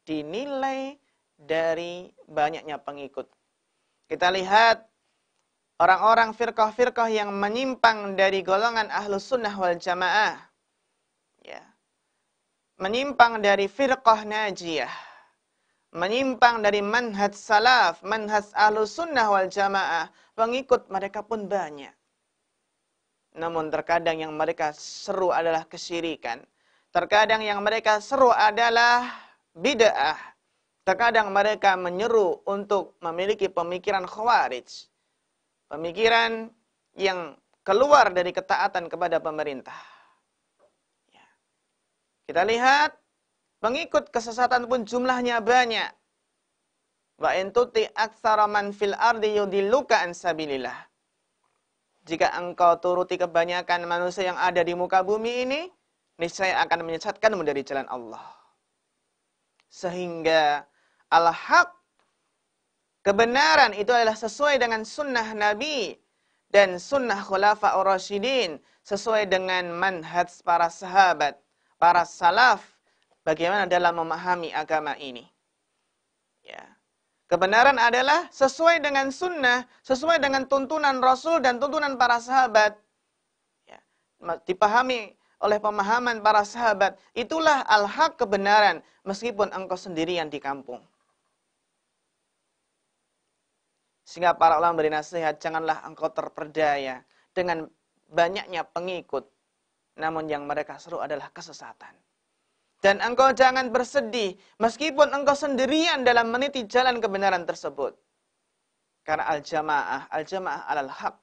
dinilai dari banyaknya pengikut. Kita lihat orang-orang firqah-firqah yang menyimpang dari golongan Ahlus Sunnah wal Jamaah. Ya. Menyimpang dari firqah najiyah. Menyimpang dari manhaj salaf, manhaj Ahlus Sunnah wal Jamaah. Pengikut mereka pun banyak. Namun terkadang yang mereka seru adalah kesyirikan. Terkadang yang mereka seru adalah bid'ah. Terkadang mereka menyeru untuk memiliki pemikiran khawarij. Pemikiran yang keluar dari ketaatan kepada pemerintah. Ya. Kita lihat, pengikut kesesatan pun jumlahnya banyak. Wa in tuti aktsara man fil ardi yudilluka an sabilillah. Jika engkau turuti kebanyakan manusia yang ada di muka bumi ini, niscaya akan menyesatkanmu dari jalan Allah. Sehingga al-haq, kebenaran itu adalah sesuai dengan sunnah Nabi dan sunnah khulafa'ur rasyidin, sesuai dengan manhaj para sahabat, para salaf, bagaimana dalam memahami agama ini. Ya. Kebenaran adalah sesuai dengan sunnah, sesuai dengan tuntunan Rasul dan tuntunan para sahabat. Ya. Dipahami oleh pemahaman para sahabat. Itulah al-haq, kebenaran, meskipun engkau sendirian di kampung. Sehingga para ulama beri nasihat, janganlah engkau terperdaya dengan banyaknya pengikut. Namun yang mereka seru adalah kesesatan. Dan engkau jangan bersedih, meskipun engkau sendirian dalam meniti jalan kebenaran tersebut. Karena al-jamaah alal haq.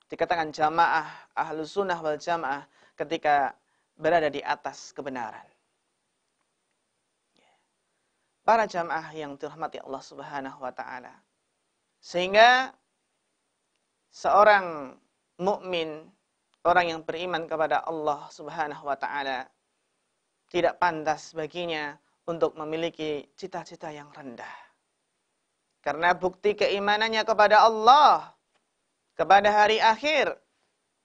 Dikatakan jamaah, ahlus sunnah wal jamaah, ketika berada di atas kebenaran. Para jamaah yang dirahmati Allah Subhanahu wa ta'ala. Sehingga seorang mukmin, orang yang beriman kepada Allah Subhanahu wa ta'ala, tidak pantas baginya untuk memiliki cita-cita yang rendah. Karena bukti keimanannya kepada Allah, kepada hari akhir,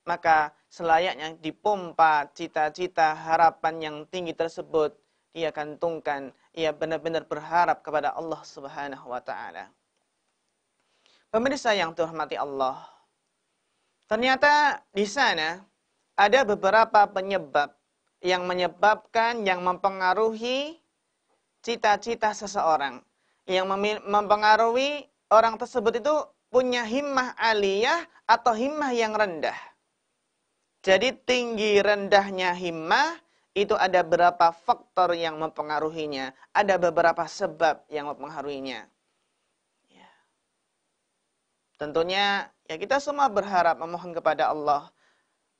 maka selayaknya dipompa cita-cita harapan yang tinggi tersebut, ia gantungkan, ia benar-benar berharap kepada Allah Subhanahu wa ta'ala. Pemirsa yang dirahmati Allah, ternyata di sana ada beberapa penyebab yang menyebabkan, yang mempengaruhi cita-cita seseorang. Yang mempengaruhi orang tersebut itu punya himmah aliyah atau himmah yang rendah. Jadi tinggi rendahnya himmah itu ada beberapa faktor yang mempengaruhinya. Ada beberapa sebab yang mempengaruhinya. Ya. Tentunya ya kita semua berharap memohon kepada Allah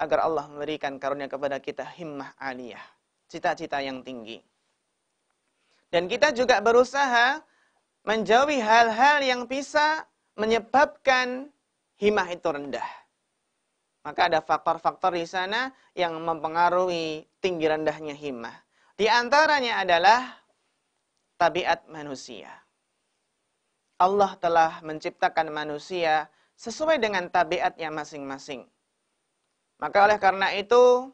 agar Allah memberikan karunia kepada kita himmah aliyah, cita-cita yang tinggi. Dan kita juga berusaha menjauhi hal-hal yang bisa menyebabkan himmah itu rendah. Maka ada faktor-faktor di sana yang mempengaruhi tinggi rendahnya himmah. Di antaranya adalah tabiat manusia. Allah telah menciptakan manusia sesuai dengan tabiatnya masing-masing. Maka oleh karena itu,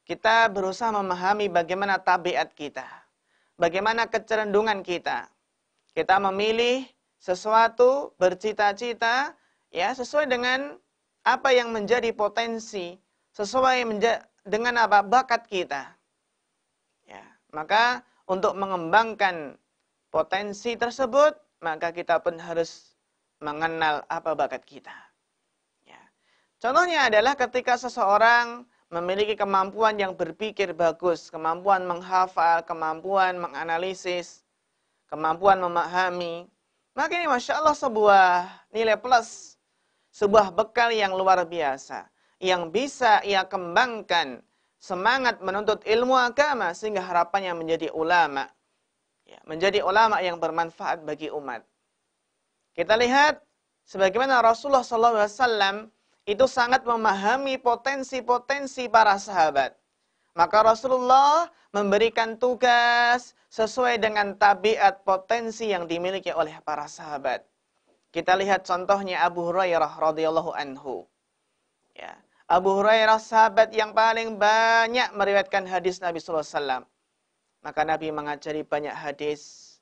kita berusaha memahami bagaimana tabiat kita. Bagaimana kecenderungan kita. Kita memilih sesuatu, bercita-cita, ya sesuai dengan apa yang menjadi potensi, sesuai dengan apa bakat kita. Ya, maka untuk mengembangkan potensi tersebut, maka kita pun harus mengenal apa bakat kita. Contohnya adalah ketika seseorang memiliki kemampuan yang berpikir bagus, kemampuan menghafal, kemampuan menganalisis, kemampuan memahami, maka ini Masya Allah sebuah nilai plus, sebuah bekal yang luar biasa, yang bisa ia kembangkan semangat menuntut ilmu agama sehingga harapannya menjadi ulama, ya, menjadi ulama yang bermanfaat bagi umat. Kita lihat sebagaimana Rasulullah SAW itu sangat memahami potensi-potensi para sahabat. Maka Rasulullah memberikan tugas sesuai dengan tabiat potensi yang dimiliki oleh para sahabat. Kita lihat contohnya Abu Hurairah radhiyallahu anhu. Ya. Abu Hurairah sahabat yang paling banyak meriwayatkan hadis Nabi sallallahu alaihi wasallam. Maka Nabi mengajari banyak hadis.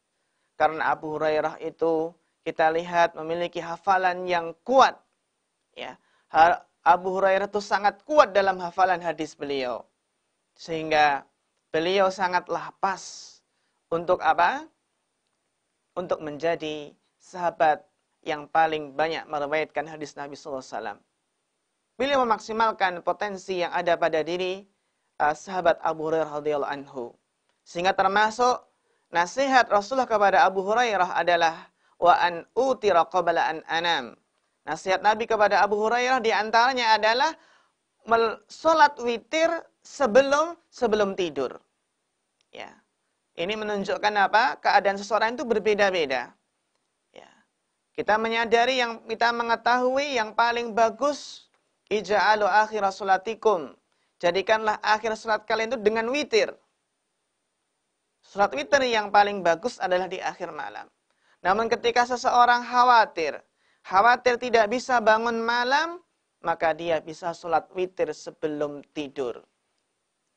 Karena Abu Hurairah itu kita lihat memiliki hafalan yang kuat. Ya. Abu Hurairah itu sangat kuat dalam hafalan hadis beliau. Sehingga beliau sangatlah pas untuk apa? Untuk menjadi sahabat yang paling banyak meriwayatkan hadis Nabi sallallahu alaihi wasallam. Beliau memaksimalkan potensi yang ada pada diri sahabat Abu Hurairah radhiyallahu anhu. Sehingga termasuk nasihat Rasulullah kepada Abu Hurairah adalah wa an utira qabla an anam. Nasihat Nabi kepada Abu Hurairah di antaranya adalah salat witir sebelum tidur. Ya. Ini menunjukkan apa? Keadaan seseorang itu berbeda-beda. Ya. Kita menyadari kita mengetahui yang paling bagus ija'alu akhir salatikum. Jadikanlah akhir salat kalian itu dengan witir. Salat witir yang paling bagus adalah di akhir malam. Namun ketika seseorang khawatir tidak bisa bangun malam, maka dia bisa salat witir sebelum tidur.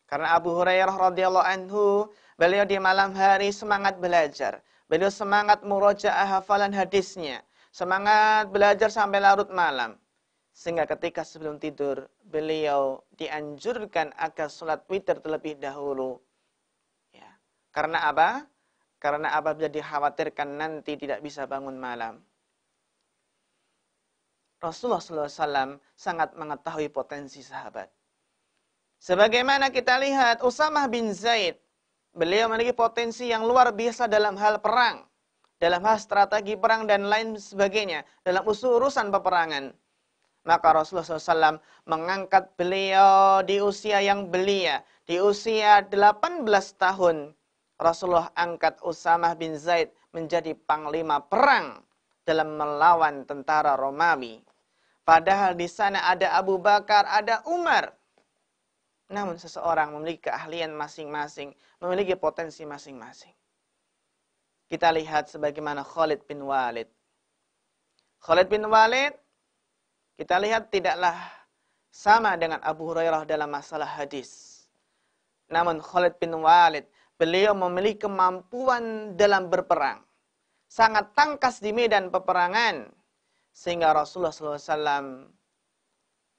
Karena Abu Hurairah radhiyallahu anhu, beliau di malam hari semangat belajar. Beliau semangat murojaah hafalan hadisnya. Semangat belajar sampai larut malam. Sehingga ketika sebelum tidur, beliau dianjurkan agar sholat witir terlebih dahulu. Ya. Karena apa? Karena apabila dikhawatirkan nanti tidak bisa bangun malam. Rasulullah SAW sangat mengetahui potensi sahabat. Sebagaimana kita lihat Usamah bin Zaid, beliau memiliki potensi yang luar biasa dalam hal perang, dalam hal strategi perang dan lain sebagainya, dalam urusan peperangan. Maka Rasulullah SAW mengangkat beliau di usia yang belia. Di usia 18 tahun, Rasulullah angkat Usamah bin Zaid menjadi panglima perang dalam melawan tentara Romawi. Padahal di sana ada Abu Bakar, ada Umar. Namun seseorang memiliki keahlian masing-masing, memiliki potensi masing-masing. Kita lihat sebagaimana Khalid bin Walid. Khalid bin Walid, kita lihat tidaklah sama dengan Abu Hurairah dalam masalah hadis. Namun Khalid bin Walid, beliau memiliki kemampuan dalam berperang. Sangat tangkas di medan peperangan. Sehingga Rasulullah SAW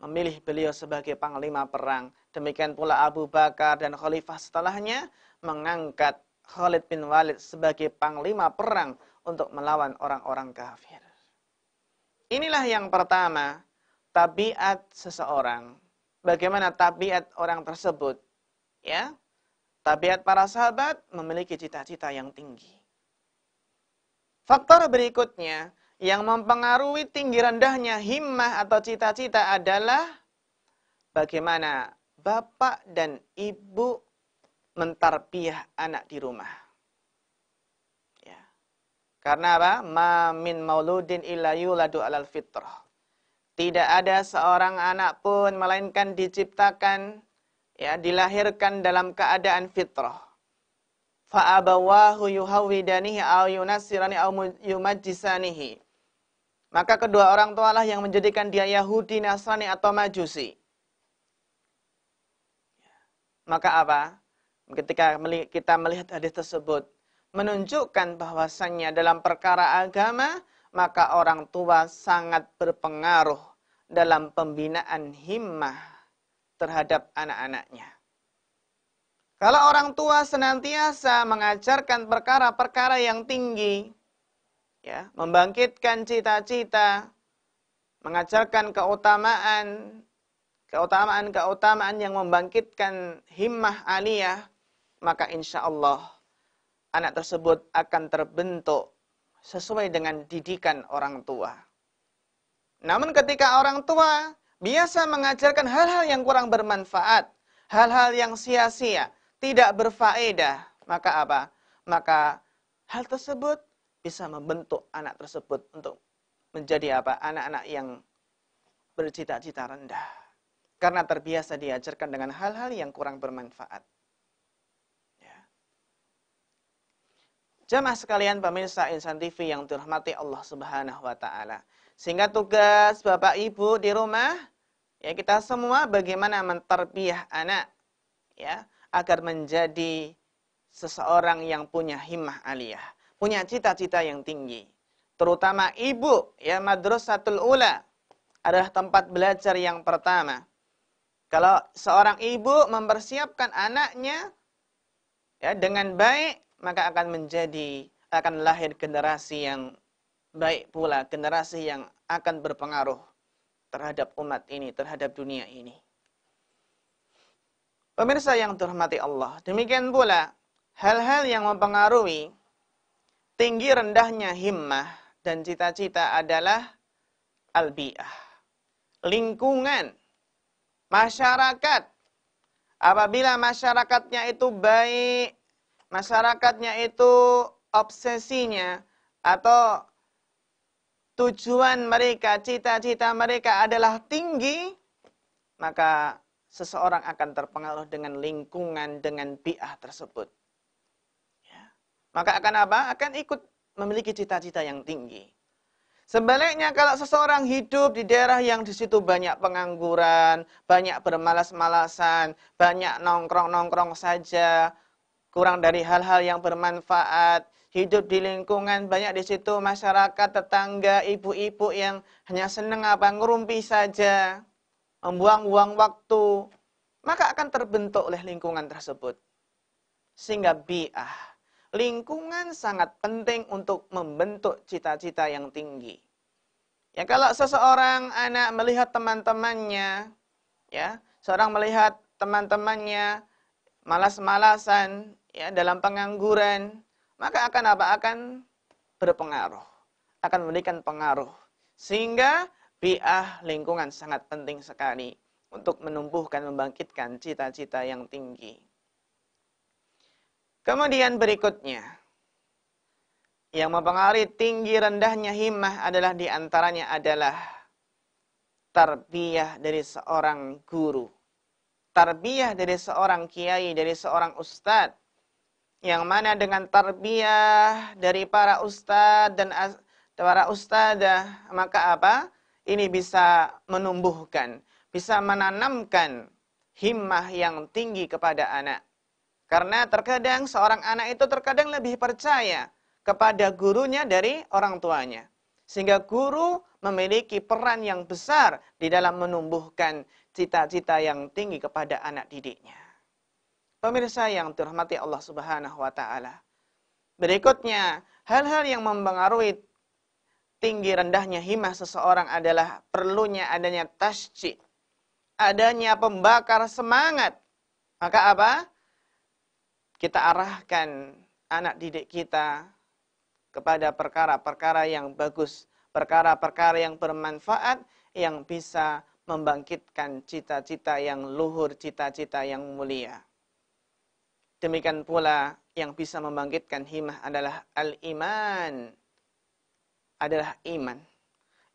memilih beliau sebagai panglima perang. Demikian pula Abu Bakar dan khalifah setelahnya mengangkat Khalid bin Walid sebagai panglima perang untuk melawan orang-orang kafir. Inilah yang pertama, tabiat seseorang. Bagaimana tabiat orang tersebut? Ya, tabiat para sahabat memiliki cita-cita yang tinggi. Faktor berikutnya yang mempengaruhi tinggi rendahnya himmah atau cita-cita adalah bagaimana bapak dan ibu mentarbiyah anak di rumah. Ya. Karena apa? Ma min mauludin illa yuladu alal fitrah. Tidak ada seorang anak pun melainkan diciptakan, ya, dilahirkan dalam keadaan fitrah. Fa abawahu yuhawidanihi aw yunassirani aw yumajjisanihi. Maka kedua orang tualah yang menjadikan dia Yahudi, Nasrani atau Majusi. Maka apa? Ketika kita melihat hadis tersebut, menunjukkan bahwasannya dalam perkara agama, maka orang tua sangat berpengaruh dalam pembinaan himmah terhadap anak-anaknya. Kalau orang tua senantiasa mengajarkan perkara-perkara yang tinggi, ya, membangkitkan cita-cita, mengajarkan keutamaan yang membangkitkan himmah aliyah, maka insya Allah anak tersebut akan terbentuk sesuai dengan didikan orang tua. Namun ketika orang tua biasa mengajarkan hal-hal yang kurang bermanfaat, hal-hal yang sia-sia, tidak berfaedah, maka apa? Maka hal tersebut bisa membentuk anak tersebut untuk menjadi apa? Anak-anak yang bercita-cita rendah. Karena terbiasa diajarkan dengan hal-hal yang kurang bermanfaat. Ya. Jamaah sekalian pemirsa Insan TV yang dirahmati Allah Subhanahu wa taala. Sehingga tugas Bapak Ibu di rumah, ya kita semua bagaimana mentarbiyah anak, ya, agar menjadi seseorang yang punya himmah aliyah, punya cita-cita yang tinggi. Terutama ibu, ya, madrasatul ula adalah tempat belajar yang pertama. Kalau seorang ibu mempersiapkan anaknya, ya, dengan baik, maka akan lahir generasi yang baik pula, generasi yang akan berpengaruh terhadap umat ini, terhadap dunia ini. Pemirsa yang dirahmati Allah, demikian pula hal-hal yang mempengaruhi tinggi rendahnya himmah dan cita-cita adalah al-bi'ah, lingkungan, masyarakat. Apabila masyarakatnya itu baik, masyarakatnya itu obsesinya atau tujuan mereka, cita-cita mereka adalah tinggi, maka seseorang akan terpengaruh dengan lingkungan, dengan bi'ah tersebut. Ya. Maka akan apa? Akan ikut memiliki cita-cita yang tinggi. Sebaliknya kalau seseorang hidup di daerah yang di situ banyak pengangguran, banyak bermalas-malasan, banyak nongkrong-nongkrong saja, kurang dari hal-hal yang bermanfaat, hidup di lingkungan banyak di situ masyarakat, tetangga, ibu-ibu yang hanya senang ngerumpi saja, membuang-buang waktu, maka akan terbentuk oleh lingkungan tersebut. Sehingga bi'ah, lingkungan sangat penting untuk membentuk cita-cita yang tinggi. Ya, kalau seseorang anak melihat teman-temannya, ya, seorang melihat teman-temannya malas-malasan, ya, dalam pengangguran, maka akan apa? Akan berpengaruh, akan memberikan pengaruh. Sehingga bi'ah lingkungan sangat penting sekali untuk menumbuhkan, membangkitkan cita-cita yang tinggi. Kemudian berikutnya, yang mempengaruhi tinggi rendahnya himmah adalah diantaranya adalah tarbiyah dari seorang guru. Tarbiyah dari seorang kiai, dari seorang ustadz. Yang mana dengan tarbiyah dari para ustadz dan para ustadzah, maka apa? Ini bisa menumbuhkan, bisa menanamkan himmah yang tinggi kepada anak. Karena terkadang seorang anak itu terkadang lebih percaya kepada gurunya dari orang tuanya. Sehingga guru memiliki peran yang besar di dalam menumbuhkan cita-cita yang tinggi kepada anak didiknya. Pemirsa yang dirahmati Allah Subhanahu wa taala. Berikutnya, hal-hal yang mempengaruhi tinggi rendahnya himmah seseorang adalah perlunya adanya tasjid, adanya pembakar semangat. Maka apa? Kita arahkan anak didik kita kepada perkara-perkara yang bagus, perkara-perkara yang bermanfaat, yang bisa membangkitkan cita-cita yang luhur, cita-cita yang mulia. Demikian pula yang bisa membangkitkan himmah adalah al-iman. Adalah iman.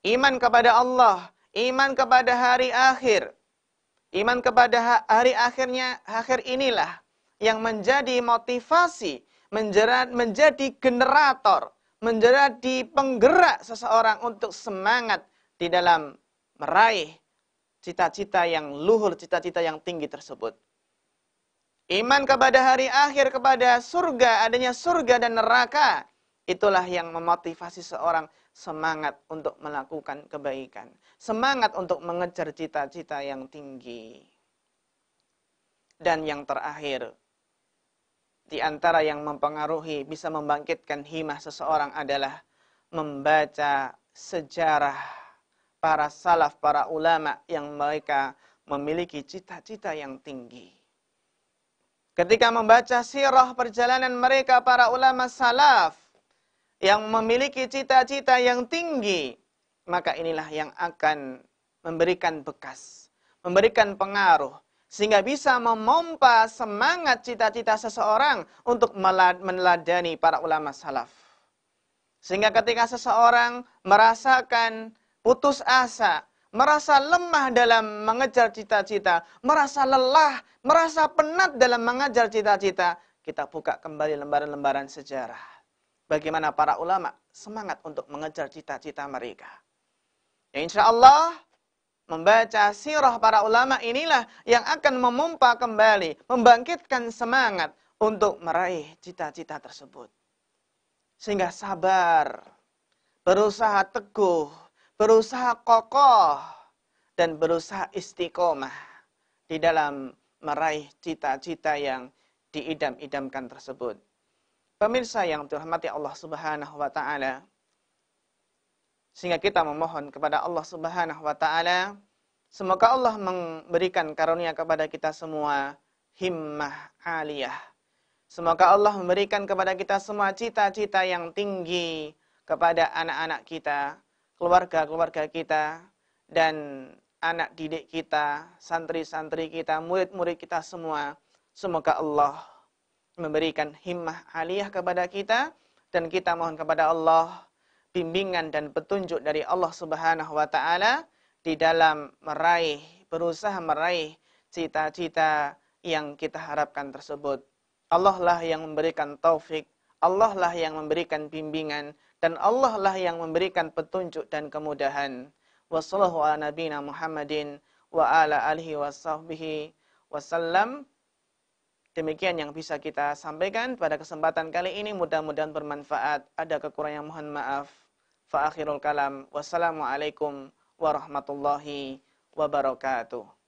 Iman kepada Allah, iman kepada hari akhir. Iman kepada hari akhir inilah yang menjadi motivasi, menjadi generator, menjadi penggerak seseorang untuk semangat di dalam meraih cita-cita yang luhur, cita-cita yang tinggi tersebut. Iman kepada hari akhir, kepada surga, adanya surga dan neraka. Itulah yang memotivasi seorang semangat untuk melakukan kebaikan. Semangat untuk mengejar cita-cita yang tinggi. Dan yang terakhir, di antara yang mempengaruhi, bisa membangkitkan himmah seseorang adalah membaca sejarah para salaf, para ulama yang mereka memiliki cita-cita yang tinggi. Ketika membaca sirah perjalanan mereka para ulama salaf yang memiliki cita-cita yang tinggi, maka inilah yang akan memberikan bekas, memberikan pengaruh, sehingga bisa memompa semangat cita-cita seseorang untuk meneladani para ulama salaf. Sehingga ketika seseorang merasakan putus asa, merasa lemah dalam mengejar cita-cita, merasa lelah, merasa penat dalam mengejar cita-cita, kita buka kembali lembaran-lembaran sejarah. bagaimana para ulama semangat untuk mengejar cita-cita mereka. Ya insya Allah, membaca sirah para ulama inilah yang akan memompa kembali, membangkitkan semangat untuk meraih cita-cita tersebut. Sehingga sabar, berusaha teguh, berusaha kokoh, dan berusaha istiqomah di dalam meraih cita-cita yang diidam-idamkan tersebut. Pemirsa yang dirahmati Allah Subhanahu wa taala, sehingga kita memohon kepada Allah Subhanahu wa taala, semoga Allah memberikan karunia kepada kita semua himmah aliyah. Semoga Allah memberikan kepada kita semua cita-cita yang tinggi kepada anak-anak kita, keluarga-keluarga kita, dan anak didik kita, santri-santri kita, murid-murid kita semua. Semoga Allah memberikan himmah aliyah kepada kita, dan kita mohon kepada Allah bimbingan dan petunjuk dari Allah Subhanahu wa taala di dalam berusaha meraih cita-cita yang kita harapkan tersebut. Allah lah yang memberikan taufik, Allah lah yang memberikan bimbingan, dan Allah lah yang memberikan petunjuk dan kemudahan. Wassallallahu ala nabiyina Muhammadin wa ala alihi wa sahbihi wasallam. Demikian yang bisa kita sampaikan pada kesempatan kali ini. Mudah-mudahan bermanfaat. Ada kekurangan yang mohon maaf. Fa akhirul kalam. Wassalamualaikum warahmatullahi wabarakatuh.